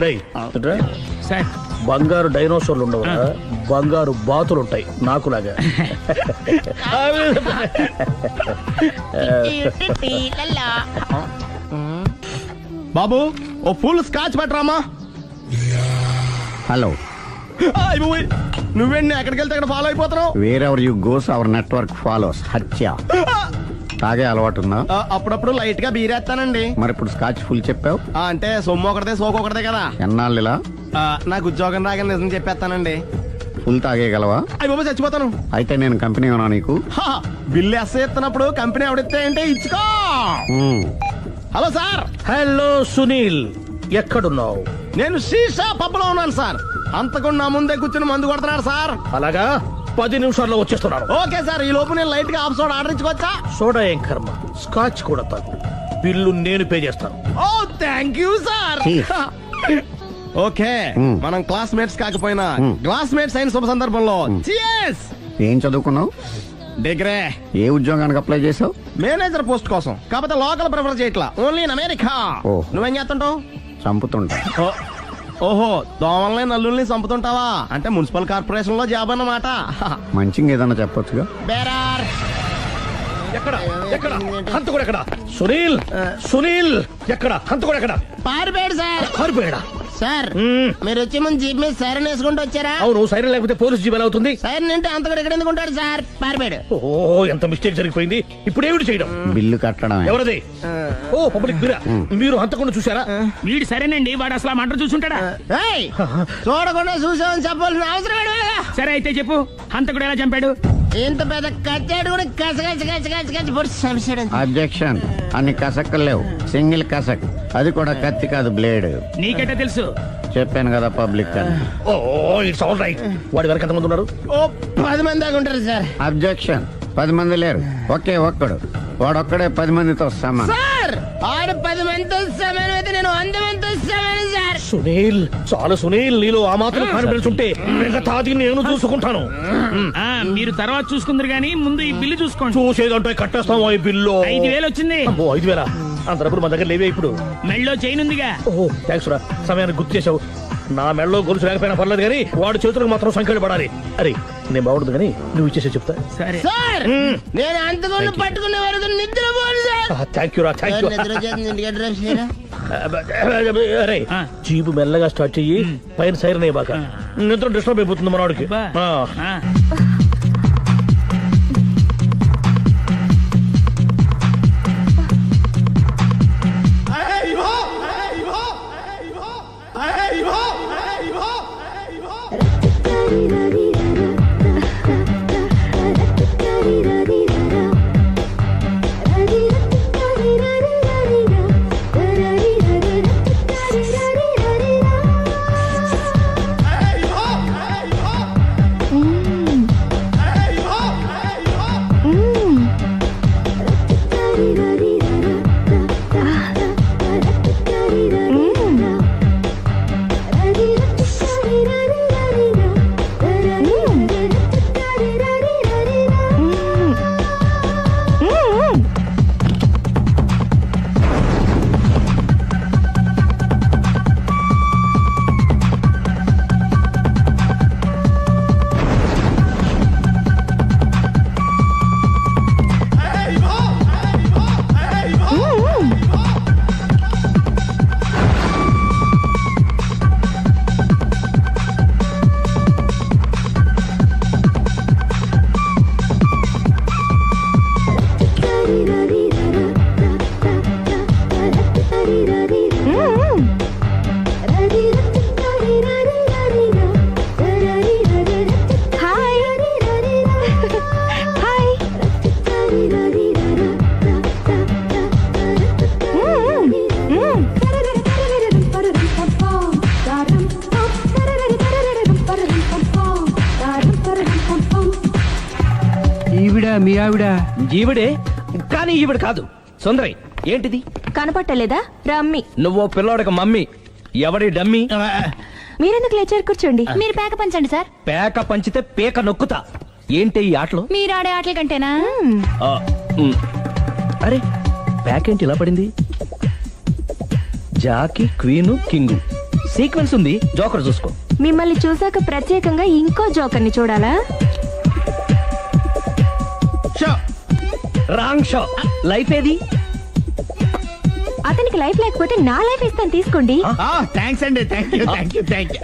రై సార్, బంగారు డైనోసార్లు ఉండవు, బంగారు బాతులు ఉంటాయి నాకులాగా. బాబు, ఓ ఫుల్ స్కాచ్ పట్టరామా. హలో. నువ్వేండి ఎక్కడికి వెళ్తే అక్కడ ఫాలో అయిపోతున్నావు? Wherever you goes our network follows. హత్య. తాగే అలవాటు ఉందా? అప్పుడప్పుడు లైట్ గా బీరేస్తానండి. మరి ఇప్పుడు స్కాచ్ ఫుల్ చెప్పావు అంటే సొమ్ము ఒకటిదే సోకు ఒకటిదే కదా. ఎన్నాళ్ళు ఇలా? నాకు ఉద్యోగం రాగానే నిజం చెప్పేస్తానండి. ఫుల్ తాగేయగలవా? అయ్యి బాబా, చచ్చిపోతాను. అయితే నేను కంపెనీ ఉన్నా నీకు? బిల్లు ఎస్ఐ ఎత్తినప్పుడు కంపెనీ ఎవడితే అంటే ఇచ్చుకో. Hello sir. హలో సునీల్, ఎక్కడున్నావు? నేను శీషా పబ్ లో ఉన్నాను సార్. అంతకుండా నా ముందే కూర్చుని మందు కొడుతున్నాడు సార్. అలాగా, 10 నిమిషాల్లో వచ్చేస్తున్నాను. ఓకే సార్, ఈ లోపు నేను లైట్ గా ఆఫ్ సోడా ఆర్డర్ ఇచ్చుకోవచ్చా? సోడా ఏం కర్మ, స్కాచ్ కూడా తాగు. బిల్లు నేను పే చేస్తాను. ఓ థ్యాంక్ యూ సార్. ఓకే, మనం క్లాస్మేట్స్ కాకపోయినా క్లాస్మేట్స్ అయిన శుభ సందర్భంలో cheers. ఏం చదువుకున్నావు? డిగ్రీ. ఏ ఉద్యోగానికి అప్లై చేసావు? మేనేజర్ పోస్ట్ కోసం, కాకపోతే లోకల్ ప్రిఫర్ చేయట్లా, ఓన్లీ ఇన్ అమెరికా. ఓ. నువ్వేం చేస్తుంటావు? చంపుతుంటా. ఓహో, దోమల్ని నల్లుల్ని చంపుతుంటావా? అంటే మున్సిపల్ కార్పొరేషన్ లో జాబ్ అన్నమాట. మంచిగా ఏదన్నా చెప్పొచ్చుగా. బేరార్. ఎక్కడ ఎక్కడ హంతకుడు ఎక్కడ? సునీల్, సునీల్ ఎక్కడ? హంతకుడు ఎక్కడ? పారిపోయాడు సార్. పారిపోయాడా? సార్ మీరు వచ్చే ముందు జీప్ మీద సైరన్ వేసుకుంటూ వచ్చారా? అవును, సైరన్ లేకపోతే పోలీస్ జీవన్ అవుతుంది. సైరన్ అంటే అంతకుడు ఎక్కడ ఎందుకు ఉంటాడు సార్? పారిపోయాడు. ఓ, ఎంత మిస్టేక్ జరిగిపోయింది. ఇప్పుడు ఏమిటి చేయడం? బిల్లు కట్టడం. ఎవరది? ఓ, పబ్లిక్ మీరా? మీరు హంతకుండా చూసారా? వీడు సరేనండి, వాడు అసలు ఆ మంట చూసుంటాడా? ఏయ్, చూడకుండా చూసామని చెప్పాల్సిన అవసరం ఏంటి? సరే అయితే చెప్పు, హంతకుడు ఎలా చంపాడు? ఇంత పెద్ద కచ్చాడు కూడా కచ్చ పొడి సమస్య. అబ్జెక్షన్. అన్ని కసక్కలు లేవు, సింగిల్ కసక్, అది కూడా కత్తి కాదు, బ్లేడ్. నీకెట్టా తెలుసు? చెప్పాను కదా పబ్లిక్ అని. ఓ, ఇట్స్ ఆల్ రైట్. వాడి వరకు ఎంతమంది ఉన్నారు? ఓ 10 మంది దాకా ఉంటారు సార్. అబ్జెక్షన్. 10 మంది లేరు, ఒకే ఒక్కడు. వాడొక్కడే 10 మందితో సమానం. సార్ ఆరు 10 మందితో సమానం అయితే నేను 100 మందితో సమానం సార్. సునీల్, చాలు సునీల్, నీలో ఆ మాత్రం కాన్ఫిడెన్స్ ఉంటే మిగతాది నేను చూసుకుంటాను. మీరు తర్వాత చూసుకుందరు గానీ ముందు ఈ బిల్లు చూసుకోండి. చూసేదంటే కట్టేస్తాం ఈ బిల్లు. 5,000 వచ్చింది. అమ్మో, 5,000? అంతప్పుడు మన దగ్గర లేవే ఇప్పుడు. మెళ్ళో చైన్ ఉందిగా. ఓహో, థ్యాంక్స్ రా, సమయానికి గుర్తు చేసావు. నా మెడలో గొలుసు లేకపోయినా పర్లేదు కానీ వాడి చేతులకు మాత్రం సంఖ్యలు పడాలి. అరే, నేను బాగుంటుంది కానీ నువ్వు ఇచ్చేసే చెప్తా. సరే సార్ నేను అంతకుండా పట్టుకునే వరకు నిద్రపోను సార్. థ్యాంక్ యూ రా, థ్యాంక్ యూ. నిద్ర వచ్చేస్తుంది, ఇంటికి డ్రైవ్ చేయరా? అరే, జీపు మెల్లగా స్టార్ట్ చెయ్యి, పైన సైరన్ అయ్యాక నిద్ర డిస్టర్బ్ అయిపోతుంది మనవాడికి. మీ ఆవిడ ఈవిడే, కానీ ఈవిడ కాదు. సుందరి, ఏంటిది కనపట్టలేదా? రమ్మి. నువ్వు పిల్లోడక మమ్మీ. ఎవడి డమ్మి? మీరెందుకు లేచారు? కూర్చోండి. మీరు పేక పంచండి సార్. పేక పంచితే పేక నొక్కుతా. ఏంటి ఈ ఆటలు? మీరు ఆడే ఆటల కంటేనా? అరే, పేక ఏంటి ఇలా పడింది? జాకీ, క్వీను, కింగు సీక్వెన్స్ ఉంది. జోకర్ చూసుకో. మిమ్మల్ని చూసాక ప్రత్యేకంగా ఇంకో జోకర్ని చూడాలా? Wrong show. లైఫ్ ఏది? అతనికి లైఫ్ లేకపోతే నా లైఫ్ ఇస్తాను, తీసుకోండి. థ్యాంక్స్ అండి. Thank you, thank you, thank you.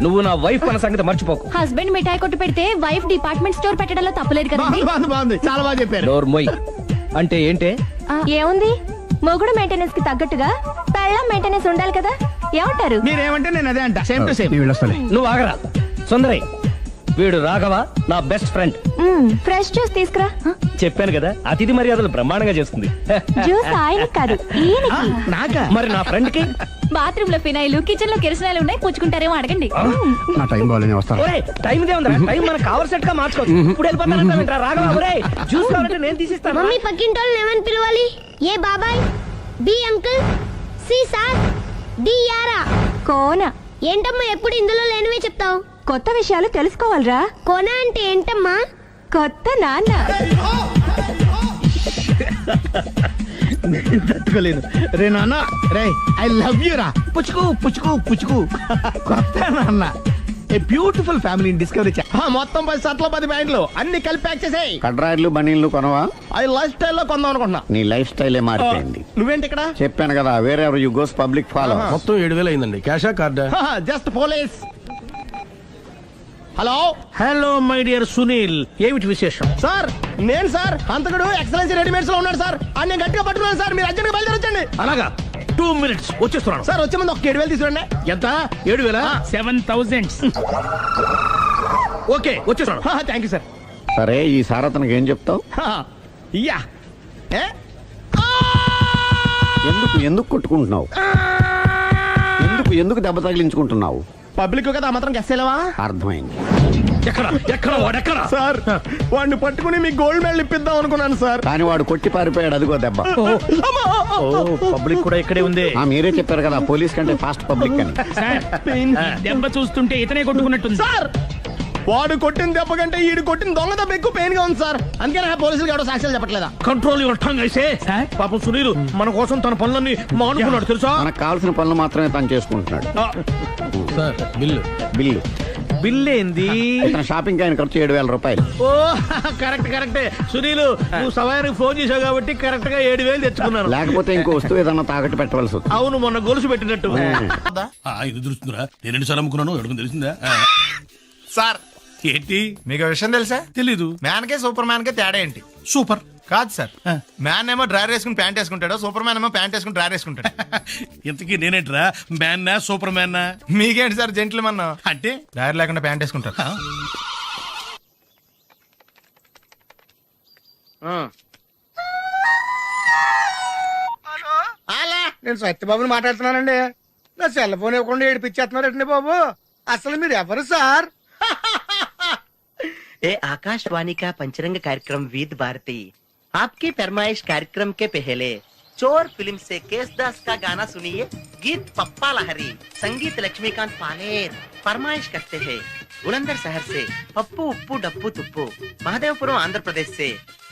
నువ్వు నా వైఫ్ అన్న సంగతి మర్చిపోకు. హస్బెండ్ మిఠాయి కొట్టు పెడితే వైఫ్ డిపార్ట్మెంట్ స్టోర్ పెట్టడంలో తప్పలేదు కదండి. బాగుంది, చాలా బాగా చెప్పారు. డోర్ మొయ్. అంటే ఏంటే? ఏముంది, మొగుడు మెయింటెనెన్స్ కి తగ్గట్టుగా పెళ్ళాం మెయింటెనెన్స్ ఉండాలి కదా. ఏమంటారు? మీరేమంటే నేను అదే అంట. Same to same. నువ్వు ఆగరా. సుందరి, వీడు రాఘవ నా బెస్ట్ ఫ్రెండ్. ఫ్రెష్ జ్యూస్ తీసుకురా. చెప్పాను కదా అతిథి మర్యాదలు బ్రహ్మాండంగా చేస్తుంది. జ్యూస్ ఆయనకి కాదు ఈయనకి. నాకా? మరి నా ఫ్రెండ్ కి. బాత్రూమ్ లో ఫినాయిల్, కిచెన్ లో కిరసనాయిలు ఉన్నాయి, పుచ్చుకుంటారేమో అడగండి. నా టైం బాగాలేని వస్తాను. టైం దే ఉందా? టైం మనకు కవర్ సెట్ గా మార్చుకోవచ్చు. ఇప్పుడు వెళ్ళిపోతానంటా రాఘవ. ఒరేయ్ జ్యూస్ కావాలంటే నేను తీసిస్తాను. మమ్మీ పక్కింటోళ్ళు ఏమని పిలవాలి? ఏ బాబాయ్, B uncle, C sir, D యారా. కోన. ఏంటమ్మా ఎప్పుడు ఇందులో లేనివే చెప్తావు? కొత్త విషయాలు తెలుసుకోవాలిరా. కోన అంటే ఏంటమ్మా? కొత్త నాన్న. తట్టుకోలేదు రే నాన్న. రే ఐ లవ్ యూ రా. పుచ్చుకు పుచ్చుకు పుచ్చుకు. కొత్త నాన్న. A beautiful family discovery. మొత్తం 10 షర్ట్లు 10 ప్యాంట్లు అన్ని కలిపి ప్యాక్ చేసేయ్. కడ్రాయిలు బనీళ్లు కొనవా? అది లైఫ్ స్టైల్లో కొందాం అనుకుంటున్నా. నీ లైఫ్ స్టైలే మారిపోయింది. నువ్వేంటి ఇక్కడ? చెప్పాను కదా, వేరే ఎవరు యు గోస్ పబ్లిక్ ఫాలో. మొత్తం 7,000 అయిందండి. క్యాషా కార్డా? Just police. Hello hello my dear Sunil, ఏమిటి విశేషం? సార్ నేను సార్ అంతకుడు ఎక్సలెన్సీ రెడీమేడ్స్ లో ఉన్నాడు సార్. అన్ని గట్టిగా పట్టుకున్నాను సార్. మీరు అర్జెంట్గా బయలుదేరొచ్చండి. అలాగా 2 minutes వచ్చేస్తున్నాను సార్. వచ్చే ముందు ఒక 7,000 తీసుకురండి. ఎంత? 7,000? 7,000. ఓకే వచ్చేస్తున్నాను. Thank you sir. సరే ఈ సారతనకి ఏం చెప్తావు? యా. ఎందుకు ఎందుకు కొట్టుకుంటున్నావు? ఎందుకు దెబ్బ తగిలించుకుంటున్నావు? పబ్లిక్ కదా మాత్రం గెస్సేలేవా? అర్థమైంది. ఎక్కడ ఎక్కడ వాడెక్కడ? సార్ వాడిని పట్టుకుని మీకు గోల్డ్ మెడల్ ఇప్పిద్దాం అనుకున్నాను సార్. కానీ వాడు కొట్టి పారిపోయాడు. అదిగో దెబ్బ. పబ్లిక్ కూడా ఇక్కడే ఉంది. మీరే చెప్పారు కదా పోలీస్ కంటే ఫాస్ట్ పబ్లిక్ అని. సార్, ఈ దెబ్బ చూస్తుంటే ఇతనే కొట్టుకున్నట్టుంది. సార్ వాడు కొట్టిన దెబ్బ కంటే ఈడు కొట్టిన దొంగ దెబ్బ ఎక్కువ పెయిన్ గా ఉంది సార్. అందుకే నా పోలీసులు ఎవడో సాక్ష్యాలు చెప్పట్లేదా? కంట్రోల్ యువర్ టంగ్ అయితే. పాపం సునీల్ మన కోసం తన పనులన్నీ మానుకున్నాడు తెలుసా? మనకు కావాల్సిన పనులు మాత్రమే తను చేసుకుంటున్నాడు. Sir bill. బిల్లు బిల్ ఏంది? ఇతను షాపింగ్ ఆయన ఖర్చు 7,000 రూపాయలు. ఓ కరెక్టే సునీల్, నువ్వు సమయానికి ఫోన్ చేసావు కాబట్టి కరెక్ట్ గా 7,000 తెచ్చుకున్నాను. లేకపోతే ఇంకో వస్తువు ఏదన్నా తాకట్టు పెట్టవలసి వస్తుంది. అవును మొన్న గొలుసు పెట్టినట్టు. ఇది తెలుస్తుందిరా. నేను 2 సార్లు అమ్ముకున్నాను. ఎవరికి తెలిసిందా? సార్ ఏంటి మీకు విషయం తెలుసా? తెలీదు. మ్యాన్ కే సూపర్ మ్యాన్ కే తేడా ఏంటి? సూపర్ కాదు సార్. మ్యాన్ ఏమో డ్రైవర్ వేసుకుని ప్యాంట్ వేసుకుంటాడు, సూపర్ మ్యాన్ ఏమో ప్యాంట్ వేసుకుని డ్రైవర్ వేసుకుంటాడు. ఇంతకీ నేనేంట్రా? మ్యాన్నా సూపర్ మ్యాన్నా? మీకేంటి సార్ జెంట్లమన్ అంటే డ్రైవర్ లేకుండా ప్యాంట్ వేసుకుంటారు. అలా నేను సత్యబాబుని మాట్లాడుతున్నానండి. నా సెల్ ఫోన్ ఇవ్వకుండా ఏడిపించేస్తున్నారండి బాబు. అసలు మీరు ఎవరు సార్? ए आकाशवाणी का पंचरंग कार्यक्रम विद भारती आपकी फरमाइश कार्यक्रम के पहले चोर फिल्म से केसदास का गाना सुनिए. गीत पप्पा लहरी, संगीत लक्ष्मीकांत पालेर. फरमाइश करते हैं बुलंदर शहर से पप्पू उप्पू डप्पू तुप्पू, महादेवपुरम आंध्र प्रदेश से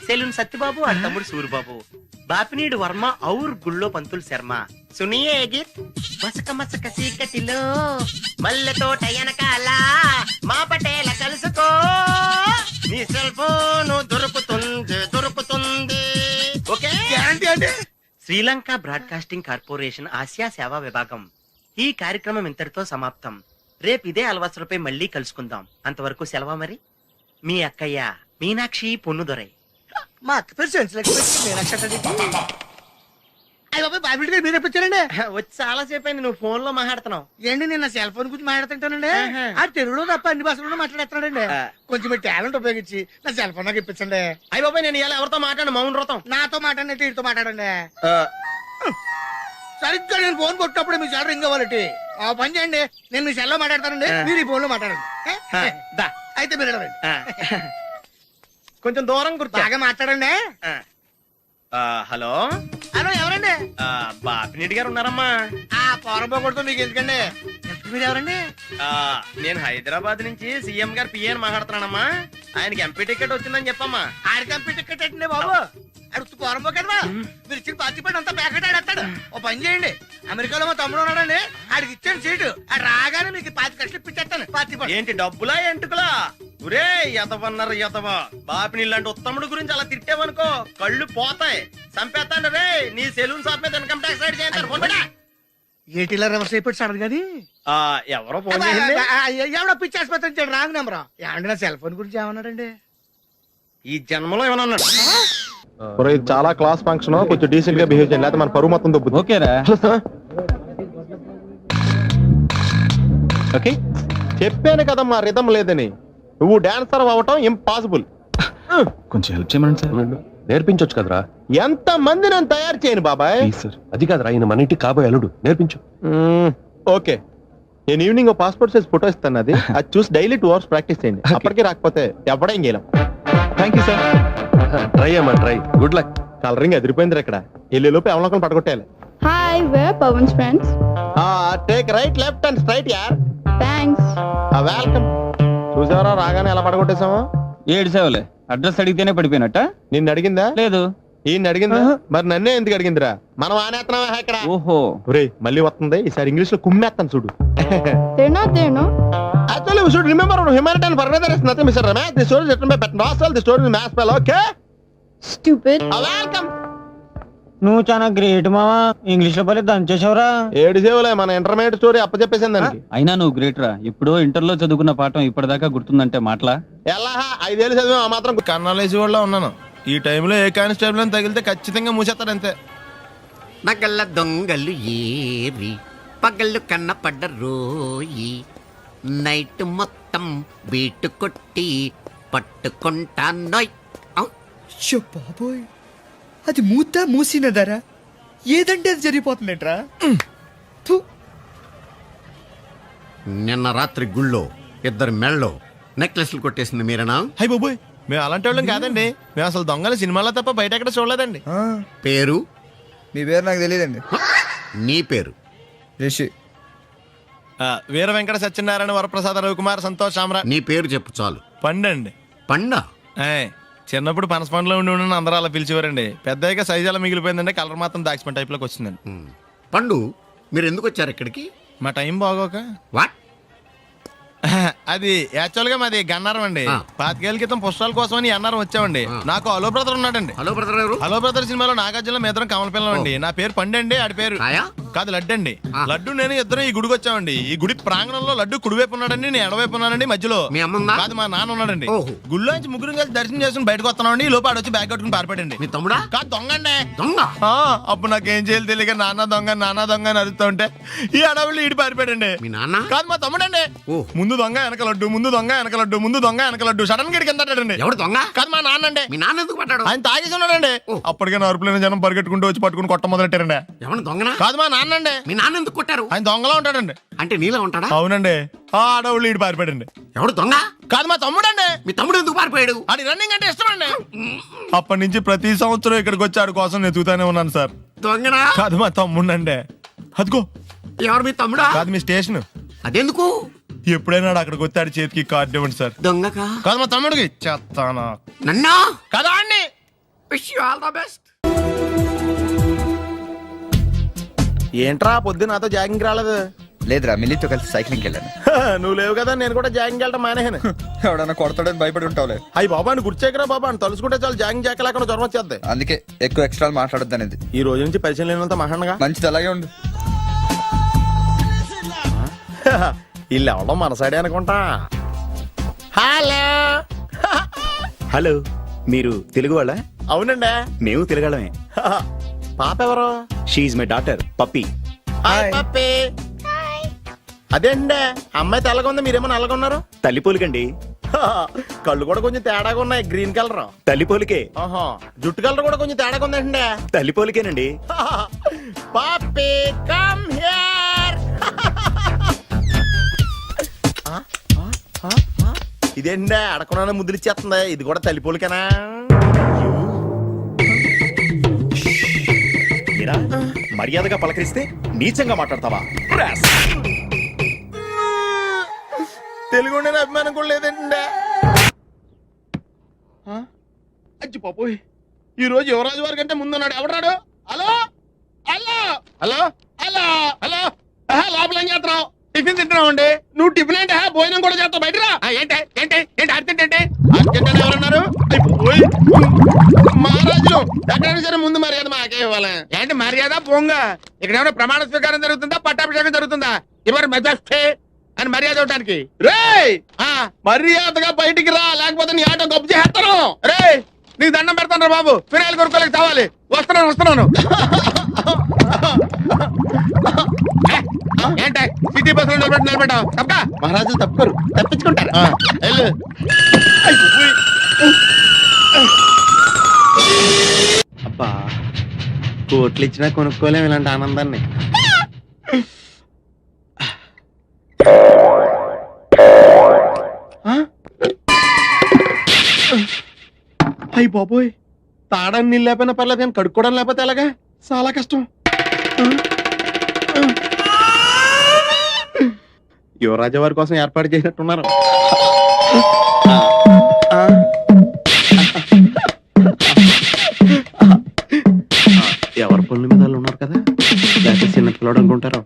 सेलून सत्यबाबू और तमुड़ सूरबाबू, बापिनीड वर्मा और गुल्लो पंतुल शर्मा. सुनिए ये गीत. मसक मसक सीकटिलो मल्ल तोట ఎనకాల మా పటేల కలుసుకో నీ సెల్ ఫోన్ దొరుకుతుంది. ఓకే గ్యారంటీ అంటే శ్రీలంక బ్రాడ్కాస్టింగ్ కార్పొరేషన్ ఆసియా సేవా విభాగం. ఈ కార్యక్రమం ఇంతటితో సమాప్తం. రేపు ఇదే అలవాసులపై మళ్ళీ కలుసుకుందాం. అంతవరకు సెలవా మరి. మీ అక్కయ్య మీనాక్షి పొన్నుదొరై. మా అక్క పేరు సెన్సిలక్ష్మి మీనాక్షి. అయ్య బాబు బాబిడి గారు మీరు ఎప్పుడొచ్చారండి? వచ్చి చాలా సేపు అయింది. నువ్వు ఫోన్ లో మాట్లాడుతున్నావు ఏంటి నేను నా సెల్ ఫోన్ గురించి మాట్లాడుతుంటానండి. ఆ తెలుగులో తప్ప అన్ని భాషల్లో మాట్లాడేస్తున్నాడండి. కొంచెం మీ టాలెంట్ ఉపయోగించి నా సెల్ ఫోన్ నాకు ఇప్పించండి. అయ్య బాబాయ్ నేను ఇలా ఎవరితో మాట్లాడు మౌన వ్రతం. నాతో మాట్లాడినట్టు వీటితో మాట్లాడండి. సరిగ్గా నేను ఫోన్ కొట్టినప్పుడు మీ సెల్ రింగ్ అవ్వాలంటే ఆ పని చేయండి. నేను మీ సెల్ లో మాట్లాడతానండి, మీరు ఈ ఫోన్ లో మాట్లాడండి. అయితే మీరు ఎడవండి. కొంచెం దూరం కూర్చో. బాగా మాట్లాడండి. హలో హలో ఎవరండి? బాపినీటి గారు ఉన్నారమ్మా. ఆ పోరపోకూడదు మీకు ఎందుకండి. మీరు ఎవరండి? నేను హైదరాబాద్ నుంచి సీఎం గారు పిఏని మాట్లాడుతున్నానమ్మా. ఆయనకి ఎంపీ టికెట్ వచ్చిందని చెప్పమ్మా. ఆడికి ఎంపీ టికెట్ ఏంటండి బాబు? అడుగుతూ పోరపోకడమా? మీరు ఇచ్చిన పార్టీ పడి అంతా ప్యాకెట్ ఆడేస్తాడు. ఓ పని చేయండి, అమెరికాలో మా తమ్ముడు ఉన్నాడండి, ఆడికి ఇచ్చాను సీటు. ఆడు రాగానే మీకు 5 లక్షలు ఇప్పించేస్తాను పార్టీ పడి. ఏంటి డబ్బులా ఎంటుకులా? ఒరే ఎదవన్నారు ఎదవ. బాపిని ఇలాంటి ఉత్తముడు గురించి అలా తిట్టేవనుకో కళ్ళు పోతాయి. చంపేస్తాను రే. నీ సెలూన్ షాప్ మీద ఇన్కమ్ ట్యాక్స్ రైడ్ చేస్తారు. ఏటీలో రివర్స్ అయిపోయి సార్ కానీ ఎవరో ఫోన్ చేసింది. ఎవడో పిచ్చి ఆసుపత్రి రాంగ్ నెంబర్. ఏమండి నా సెల్ ఫోన్ గురించి ఏమన్నాడండి? ఈ జన్మలో ఏమన్నా అన్నాడు. చాలా క్లాస్ ఫంక్షన్, కొంచెం డీసెంట్ గా బిహేవ్ చేయండి, లేకపోతే మన పరువు మొత్తం దొబ్బుతుంది. ఓకేరా? ఓకే చెప్పాను కదమ్మా రిధం లేదని. నువ్వు డాన్సర్ అవ్వటం ఇంపాసిబుల్. కొంచెం హెల్ప్ చేయమని సార్. నేర్పించొచ్చు కదరా. ఎంత మంది నేను తయారు చేయను బాబాయ్. సార్ అది కాదురా, ఆయన మన ఇంటికి కాబోయే అల్లుడు, నేర్పించు. ఓకే, నేను ఈవినింగ్ పాస్పోర్ట్ సైజ్ ఫోటో ఇస్తాను, అది చూసి డైలీ 2 hours ప్రాక్టీస్ చేయండి. అప్పటికి రాకపోతే ఎవడేం చేయలేం. Thank you sir. ట్రై అమ్మా ట్రై. Good luck. కలరింగ్ ఎదిరిపోయింది ఇక్కడ. వెళ్ళే లోపు ఎవరినొకరు పడగొట్టాలి. Hi where Pawan's friends. Take right left and straight యార్. థ్యాంక్స్. వెల్కమ్. చూసావరా రాగానే ఎలా పడగొట్టేసామో. ఏడు సేవలే, అడ్రస్ అడిగితేనే పడిపోయినట్ట. నిన్ను అడిగిందా? లేదు. ఈయన అడిగిందా? మరి నన్నే ఎందుకు అడిగిందిరా? మనం ఆనేస్తున్నావా ఇక్కడ? ఓహో. ఒరేయ్ మళ్ళీ వస్తుంది, ఈసారి ఇంగ్లీష్ లో కుమ్మేస్తాను చూడు. తేనో Actually, we should remember humanitarian further is nothing, Mr. Ramesh. The story is written by Petnosal. The story is mass spell, okay? Stupid. Welcome. నువ్వు చాలా గ్రేట్ మావా, ఇంగ్లీష్ లో పని దంచేసావురా. ఏడు సేవలే, మన ఇంటర్మీడియట్ స్టోరీ అప్పచెప్పేసింది దానికి. అయినా నువ్వు గ్రేట్ రా. ఎప్పుడో ఇంటర్లో చదువుకున్న పాఠం ఇప్పటిదాకా గుర్తుందంటే మాటలా? ఎలా 5 ఏళ్ళు చదివా ఆ మాత్రం. కన్నాలేసి వాళ్ళ ఉన్నాను. ఈ టైంలో ఏ కానిస్టేబుల్ అని తగిలితే ఖచ్చితంగా మూసేస్తాడు అంతే. నగల దొంగలు ఏరి పగళ్ళు కన్నపడ్డ రోయి, నైట్ మొత్తం బీటు కొట్టి పట్టుకుంటానోయ్. బాబోయ్, అది మూసినదరా, ఏదంటే అది జరిగిపోతుందేంట్రా. నిన్న రాత్రి గుళ్ళో 2 మెళ్ళలో నెక్లెస్లు కొట్టేసింది మీరేనా? హై బాబోయ్, మేము అలాంటి వాళ్ళం కాదండి. మేము అసలు దొంగలు సినిమాలో తప్ప బయట ఎక్కడ చూడలేదండి. పేరు? మీ పేరు నాకు తెలియదండి. నీ పేరు? రిషి. వీర వెంకట సత్యనారాయణ వరప్రసాద రవికుమార్ సంతోష్ సామ్రా. నీ పేరు చెప్పు చాలు. పండండి. పండా? చిన్నప్పుడు పనస పండులో ఉండి అందరూ అలా పిలిచేవారండి. పెద్దగా సైజ్ అలా మిగిలిపోయిందంటే కలర్ మాత్రం దాచిపోయిన టైప్ లోకి వచ్చిందండి. పండు, మీరు ఎందుకు వచ్చారు ఇక్కడికి? మా టైం బాగోక. వాట్? అది యాక్చువల్ గా మాది గన్నారం అండి. 25 ఏళ్ల క్రితం పుష్పాల కోసం అని అన్నారం వచ్చామండి. నాకు హలో బ్రదర్ ఉన్నాడండి. హలో బ్రదర్ ఎవరు? హలో బ్రదర్ సినిమాలో నాగార్జున మేదరం కమల పిల్లం అండి. నా పేరు పండండి, ఆడి పేరు కాదు లడ్డు అండి. లడ్డు నేను ఇద్దరం ఈ గుడికి వచ్చామండి. ఈ గుడి ప్రాంగణంలో లడ్డు కుడివైపు ఉన్నాడండి, నేను ఎడవైపు ఉన్నానండి. మధ్యలో కాదు మా నాన్న ఉన్నాడండి. గుళ్ళో నుంచి ముగ్గురు కలిసి దర్శనం చేసుకుని బయటకు వస్తున్నామండి. ఈ లోపు ఆడొచ్చి బ్యాగ్ కట్టుకుని పారిపడండి. మీ తమ్ముడా? కాదు దొంగ అండి. దొంగ? అప్పుడు నాకేం చేయాలి తెలియక నాన్న దొంగ అని అరుస్తూ ఉంటే ఈ అడవులు ఈడి పారిపోయాడండి. మీ నాన్న? కాదు మా తమ్ముడండి. ముందు దొంగ వెనక లడ్డు, ముందు దొంగ వెనక లడ్డు, ముందు దొంగ వెనక లడ్డు. సడన్ గా కిందండి. ఎవడు దొంగ? కాదు మా నాన్న అండి. మీ నాన్న ఎందుకు పడ్డాడు? ఆయన తాగేసి ఉన్నాడండి. అప్పటికే అరుపులైన జనం పరిగెట్టుకుంటూ వచ్చి పట్టుకుని కొట్ట మొదలెట్టారండి. ఎవరు దొంగనా? కాదు మా నాన్న అండి. మీ నాన్న ఎందుకు కొట్టారు? ఆయన దొంగలా ఉంటాడండి. అంటే నీలా ఉంటాడా? అవునండి. ఆ అడవులు ఈడు పారిపోయాడండి. ఎవడు దొంగ? కాదు మా తమ్ముడండి. మీ తమ్ముడు ఎందుకు పారిపోయాడు? అది రన్నింగ్ అంటే ఇష్టం అండి. అప్పటి నుంచి ప్రతి సంవత్సరం ఇక్కడికి వచ్చి ఆడి కోసం నేను ఎదుగుతానే ఉన్నాను సార్. దొంగనా? కాదు మా తమ్ముడండి. అదిగో. ఎవరు మీ తమ్ముడా? కాదు మీ స్టేషన్. అదెందుకు? ఎప్పుడైనా అక్కడికి వచ్చి ఆడి చేతికి కార్డు ఇవ్వండి సార్. దొంగకా? కాదు మా తమ్ముడికి చెత్తానా. నన్నా? కదా అండి. Wish you all the best. ఏంట్రా పొద్దు నాతో జాగింగ్ రాలేదు? లేదురా, మిల్లితో కలిసి సైక్లింగ్ వెళ్ళాను. నువ్వు లేవు కదా, నేను కూడా జాగింగ్ వెళ్ళడం మానేహాను. ఎవడన్నా కొడతాడని భయపడి ఉంటావులే. అయ్యి బాబా అని గుర్చేకరా బాబా అని తలుసుకుంటే చాలు జాగింగ్ చేయలేకుండా జ్వరం వచ్చేద్ది. అందుకే ఎక్కువ ఎక్స్ట్రా మాట్లాడొద్దు అనేది. ఈ రోజు నుంచి పరిచయం లేనంత మహాన్గా. మంచిది, అలాగే ఉండు. వీళ్ళు ఎవడో మన సైడే అనుకుంటా. హలో. హలో, మీరు తెలుగు వాళ్ళ? అవునండి, మేము తెలుగాళ్ళమే. పాప ఎవరు? షీఈ్ మై డాటర్ పప్పి. పప్పి. అదేండి, అమ్మాయి తెల్లగా ఉంది, మీరేమో నల్లగా ఉన్నారు. తల్లి పోలికండి. కళ్ళు కూడా కొంచెం తేడాగా ఉన్నాయి, గ్రీన్ కలర్. తల్లి పోలికే. జుట్టు కలర్ కూడా కొంచెం తేడాగా ఉందండి. తల్లి పోలికేనండి. పప్పి కమ్ హియర్. ఇదేంటే అడగకుండా ముద్దులు ఇచ్చేస్తుంది. ఇది కూడా తల్లిపోలికేనా? మర్యాదగా పలకరిస్తే నీచంగా మాట్లాడతావా? తెలుగు అభిమానం కూడా లేదండి. అచ్చి పాపోయ్, ఈ రోజు యువరాజు వారి కంటే ముందున్నాడు. ఎవడాడు? Hello hello hello hello hello. లోపల ఏం చేస్తున్నావు? టిఫిన్ తింటున్నావు అండి. నువ్వు టిఫిన్ అంటే భోజనం కూడా చేస్తావు. బయటరా. ఏంటి ఏంటి ఏంటి అర్జెంట్ ఏంటి? అర్జెంట్ అంటే ఎవరన్నారు? మహారాజులు ఎక్కడైనా సరే ముందు మర్యాద మాకే ఇవ్వాలి. ఏంటి మర్యాద? పోంగ ఇక్కడ ఏమైనా ప్రమాణ స్వీకారం జరుగుతుందా, పట్టాభిషేకం జరుగుతుందా? ఎవరు మెజాస్టే అని మర్యాద ఇవ్వడానికి. రే మర్యాదగా బయటికి రా, లేకపోతే నీ ఆటో గొప్ప చేస్తాను. రే నీకు దండం పెడతాను రా బాబు. ఫినాయిల్ కొనుక్కోలేక కావాలి. వస్తున్నాను. ఏంటి సిటీ బస్ లో నిలబెట్టా తప్ప మహారాజులు తప్పుకోరు, తప్పించుకుంటారు. వెళ్ళు. అబ్బా, కోట్లు ఇచ్చినా కొనుక్కోలేం ఇలాంటి ఆనందాన్ని. అయ్యి బాబోయ్, తాడానికి నీళ్ళు లేకపోయినా పర్లేదు కానీ కడుక్కోవడం లేకపోతే ఎలాగా? చాలా కష్టం. యువరాజా వారి కోసం ఏర్పాటు చేసినట్టున్నారు. ఎవరి పనుల మీద వాళ్ళు ఉన్నారు కదా, లేకపోతే చిన్న పిల్లడు అనుకుంటారు.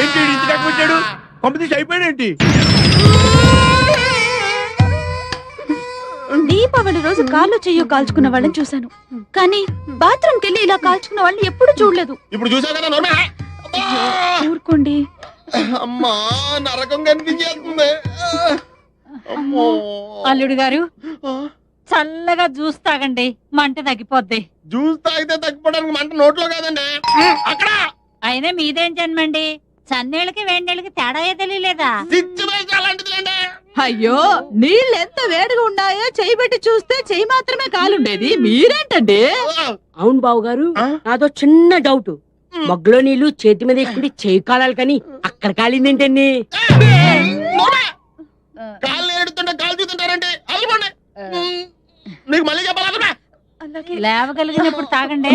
ఏంటి ఇంటి దాకా వచ్చాడు? పంపిణీ అయిపోయాడేంటి? దీపావళి రోజు కాళ్ళు చెయ్యో కాల్చుకున్న వాళ్ళని చూశాను, కానీ బాత్రూమ్ కెళ్ళి ఇలా కాల్చుకున్న వాళ్ళని ఎప్పుడు చూడలేదు. ఇప్పుడు చూసావు కదా నోర్మే. ఊరుకోండి. అమ్మా, నరకం కనిపించేస్తుంది. అల్లుడు గారు చల్లగా జ్యూస్ తాగండి, మంట తగ్గిపోద్ది. జ్యూస్ తాగితే తగ్గిపోవడానికి మంట నోట్లో కాదండి, అక్కడ. అయినా మీదేం జన్మండి, చన్నీళ్ళకి వేడినీళ్ళకి తేడా తెలియలేదా? అయ్యో, నీళ్ళు ఎంత వేడిగా ఉన్నాయో చెయ్యి పెట్టి చూస్తే చెయ్యి మాత్రమే కాలుండేది, మీరేంటండి? అవును బావు గారు, నాదో చిన్న డౌట్. మగ్గులో నీళ్లు చేతి మీద ఎక్కువ చేయి కాలాలి కానీ అక్కడ కాలిందేంటండి? కాళ్ళు ఏడుతుంటే కాలు చూస్తుంటారండి. అల్లుకోండి, నీకు మళ్ళీ చెప్పాలా? లేవగలిగినప్పుడు తాగండి.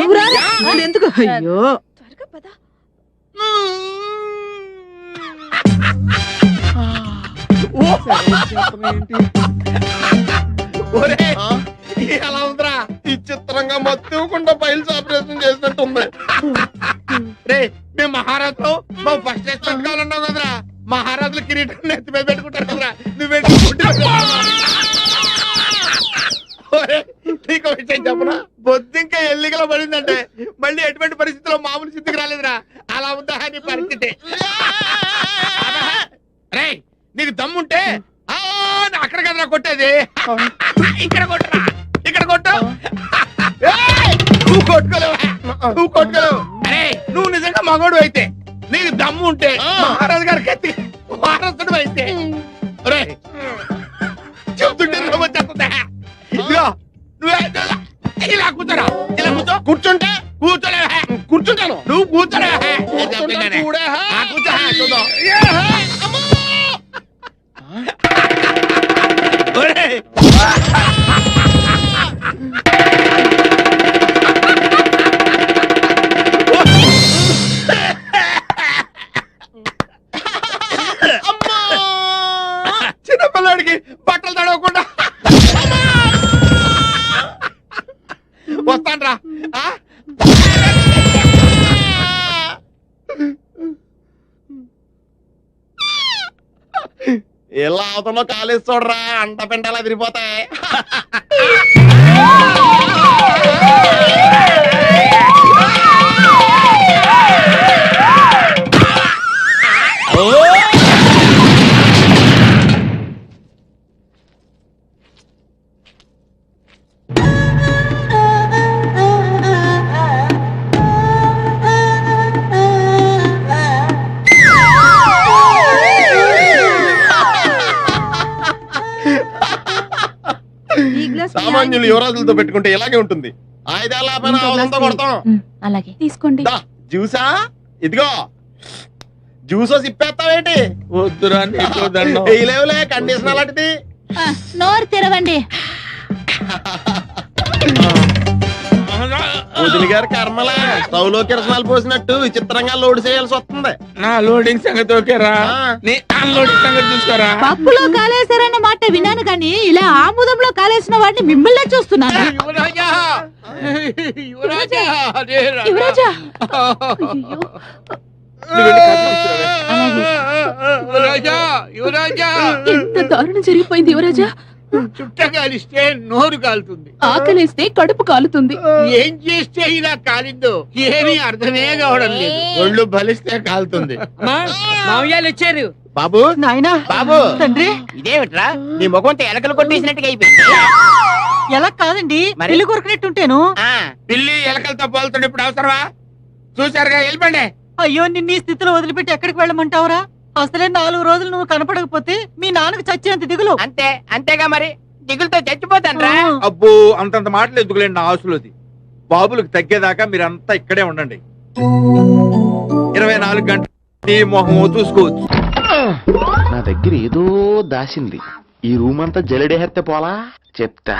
ఎందుకు? అయ్యో, ఎలా ఉందిరా? ఈ చిత్రంగా మత్తుకుండా ఫైల్స్ ఆపరేషన్ చేసినట్టుంది. రే, మేము మహారాజులు, మా ఫస్ట్ రెస్పెక్ట్ కావాలన్నావు కదరా. మహారాజులు కిరీటం నెత్తి మీద పెట్టుకుంటారు కదరా, నువ్వేంటి? నీకు విషయం చెప్పనా, బొద్దింకా ఎల్లికలో పడిందంటే మళ్ళీ ఎటువంటి పరిస్థితిలో మామూలు స్థితికి రాలేదురా. అలా ఉందా నీ పరిస్థితి? రే, నీకు దమ్ముంటే అక్కడ కదరా కొట్టేది, ఇక్కడ కొట్టరా, ఇక్కడ కొట్టు. నువ్వు కొట్టుకోలేవు, నువ్వు కొట్టుకోలేవు. అరే, నువ్వు నిజంగా మగోడు అయితే, నీకు దమ్ము ఉంటే మహారాజు గారి కత్తి వారసుడు అయితే చెప్తుంటే వచ్చేస్తుందా? ఇదిగో నువ్వే ఇలా కూర్చోరా, ఇలా కూర్చో. కూర్చుంటే కూర్చోలే, కూర్చుంటాను. నువ్వు కూర్చోలే, కూర్చో. చూద్దాం. చిన్నపిల్లడికి బట్టలు తడవకుండా వస్తాన్రా. ఇలా అవతలో కాలేసి చూడరా, అంట పెంటలా తిరిగిపోతాయి. సామాన్యులు యువరాజులతో పెట్టుకుంటే ఇలాగే ఉంటుంది. ఆయుధాల ఆయుధంతో కొడతాం. అలాగే తీసుకోండి. జ్యూసా? ఇదిగో జ్యూసో సిప్పేస్తావేంటి? వద్దురా, లేవులే, కండిషన్ అలాంటిది. నోరు తెరవండి. వదిలి గారి కర్మలే, స్టవ్లో కిరసనాలు పోసినట్టు విచిత్రంగా లోడ్ చేయాల్సి వస్తుంది. నా లోడింగ్ సంగతి ఓకేరా, నీ అన్లోడింగ్ సంగతి చూసుకోరా. పప్పులో కాలేశారన్న మాట విన్నాను కానీ ఇలా ఆముదంలో కాలేసిన వాడిని మిమ్మల్నే చూస్తున్నాను. యువరాజా, యువరాజా, యువరాజా, యువరాజా, యువరాజా. ఎంత దారుణం జరిగిపోయింది యువరాజా. చుట్ట కాలిస్తే నోరు కాలుతుంది, ఆకలిస్తే కడుపు కాలుతుంది. ఏం చేస్తే ఇలా కాలిందో ఏమీ అర్థమే కావడం లేదు. ఒళ్ళు బలిస్తే కాలుతుంది. మామయ్యాలు వచ్చారు. బాబు నాయనా బాబు తండ్రి ఇదేమిట్రా నీ ముఖంతో ఎలకలు కొట్టేసినట్టుగా అయిపోయింది. ఎలా కాదండి ఇల్లు కొరికినట్టుంటేను. పిల్లి ఎలకలతో పోలుతుండే ఇప్పుడు అవసరమా? చూసారుగా, వెళ్ళిపోండి. అయ్యో నిన్ను ఈ స్థితిలో వదిలిపెట్టి ఎక్కడికి వెళ్ళమంటావురా? అసలే 4 రోజులు నువ్వు కనపడకపోతే మీ నాన్నకు చచ్చేంత దిగులు. అంతేగా మరి, దిగులతో చచ్చిపోతాను. అబ్బో అంతంత మాటలు ఎందుకులేండి నా ఆశలోది. బాబులకు తగ్గేదాకా మీరంతా ఇక్కడే ఉండండి. 24 గంటలు నీ మొహం చూసుకోవచ్చు. నా దగ్గర ఏదో దాసింది. ఈ రూమ్ అంతా జలడేహెత్తే పోలా చెప్తా.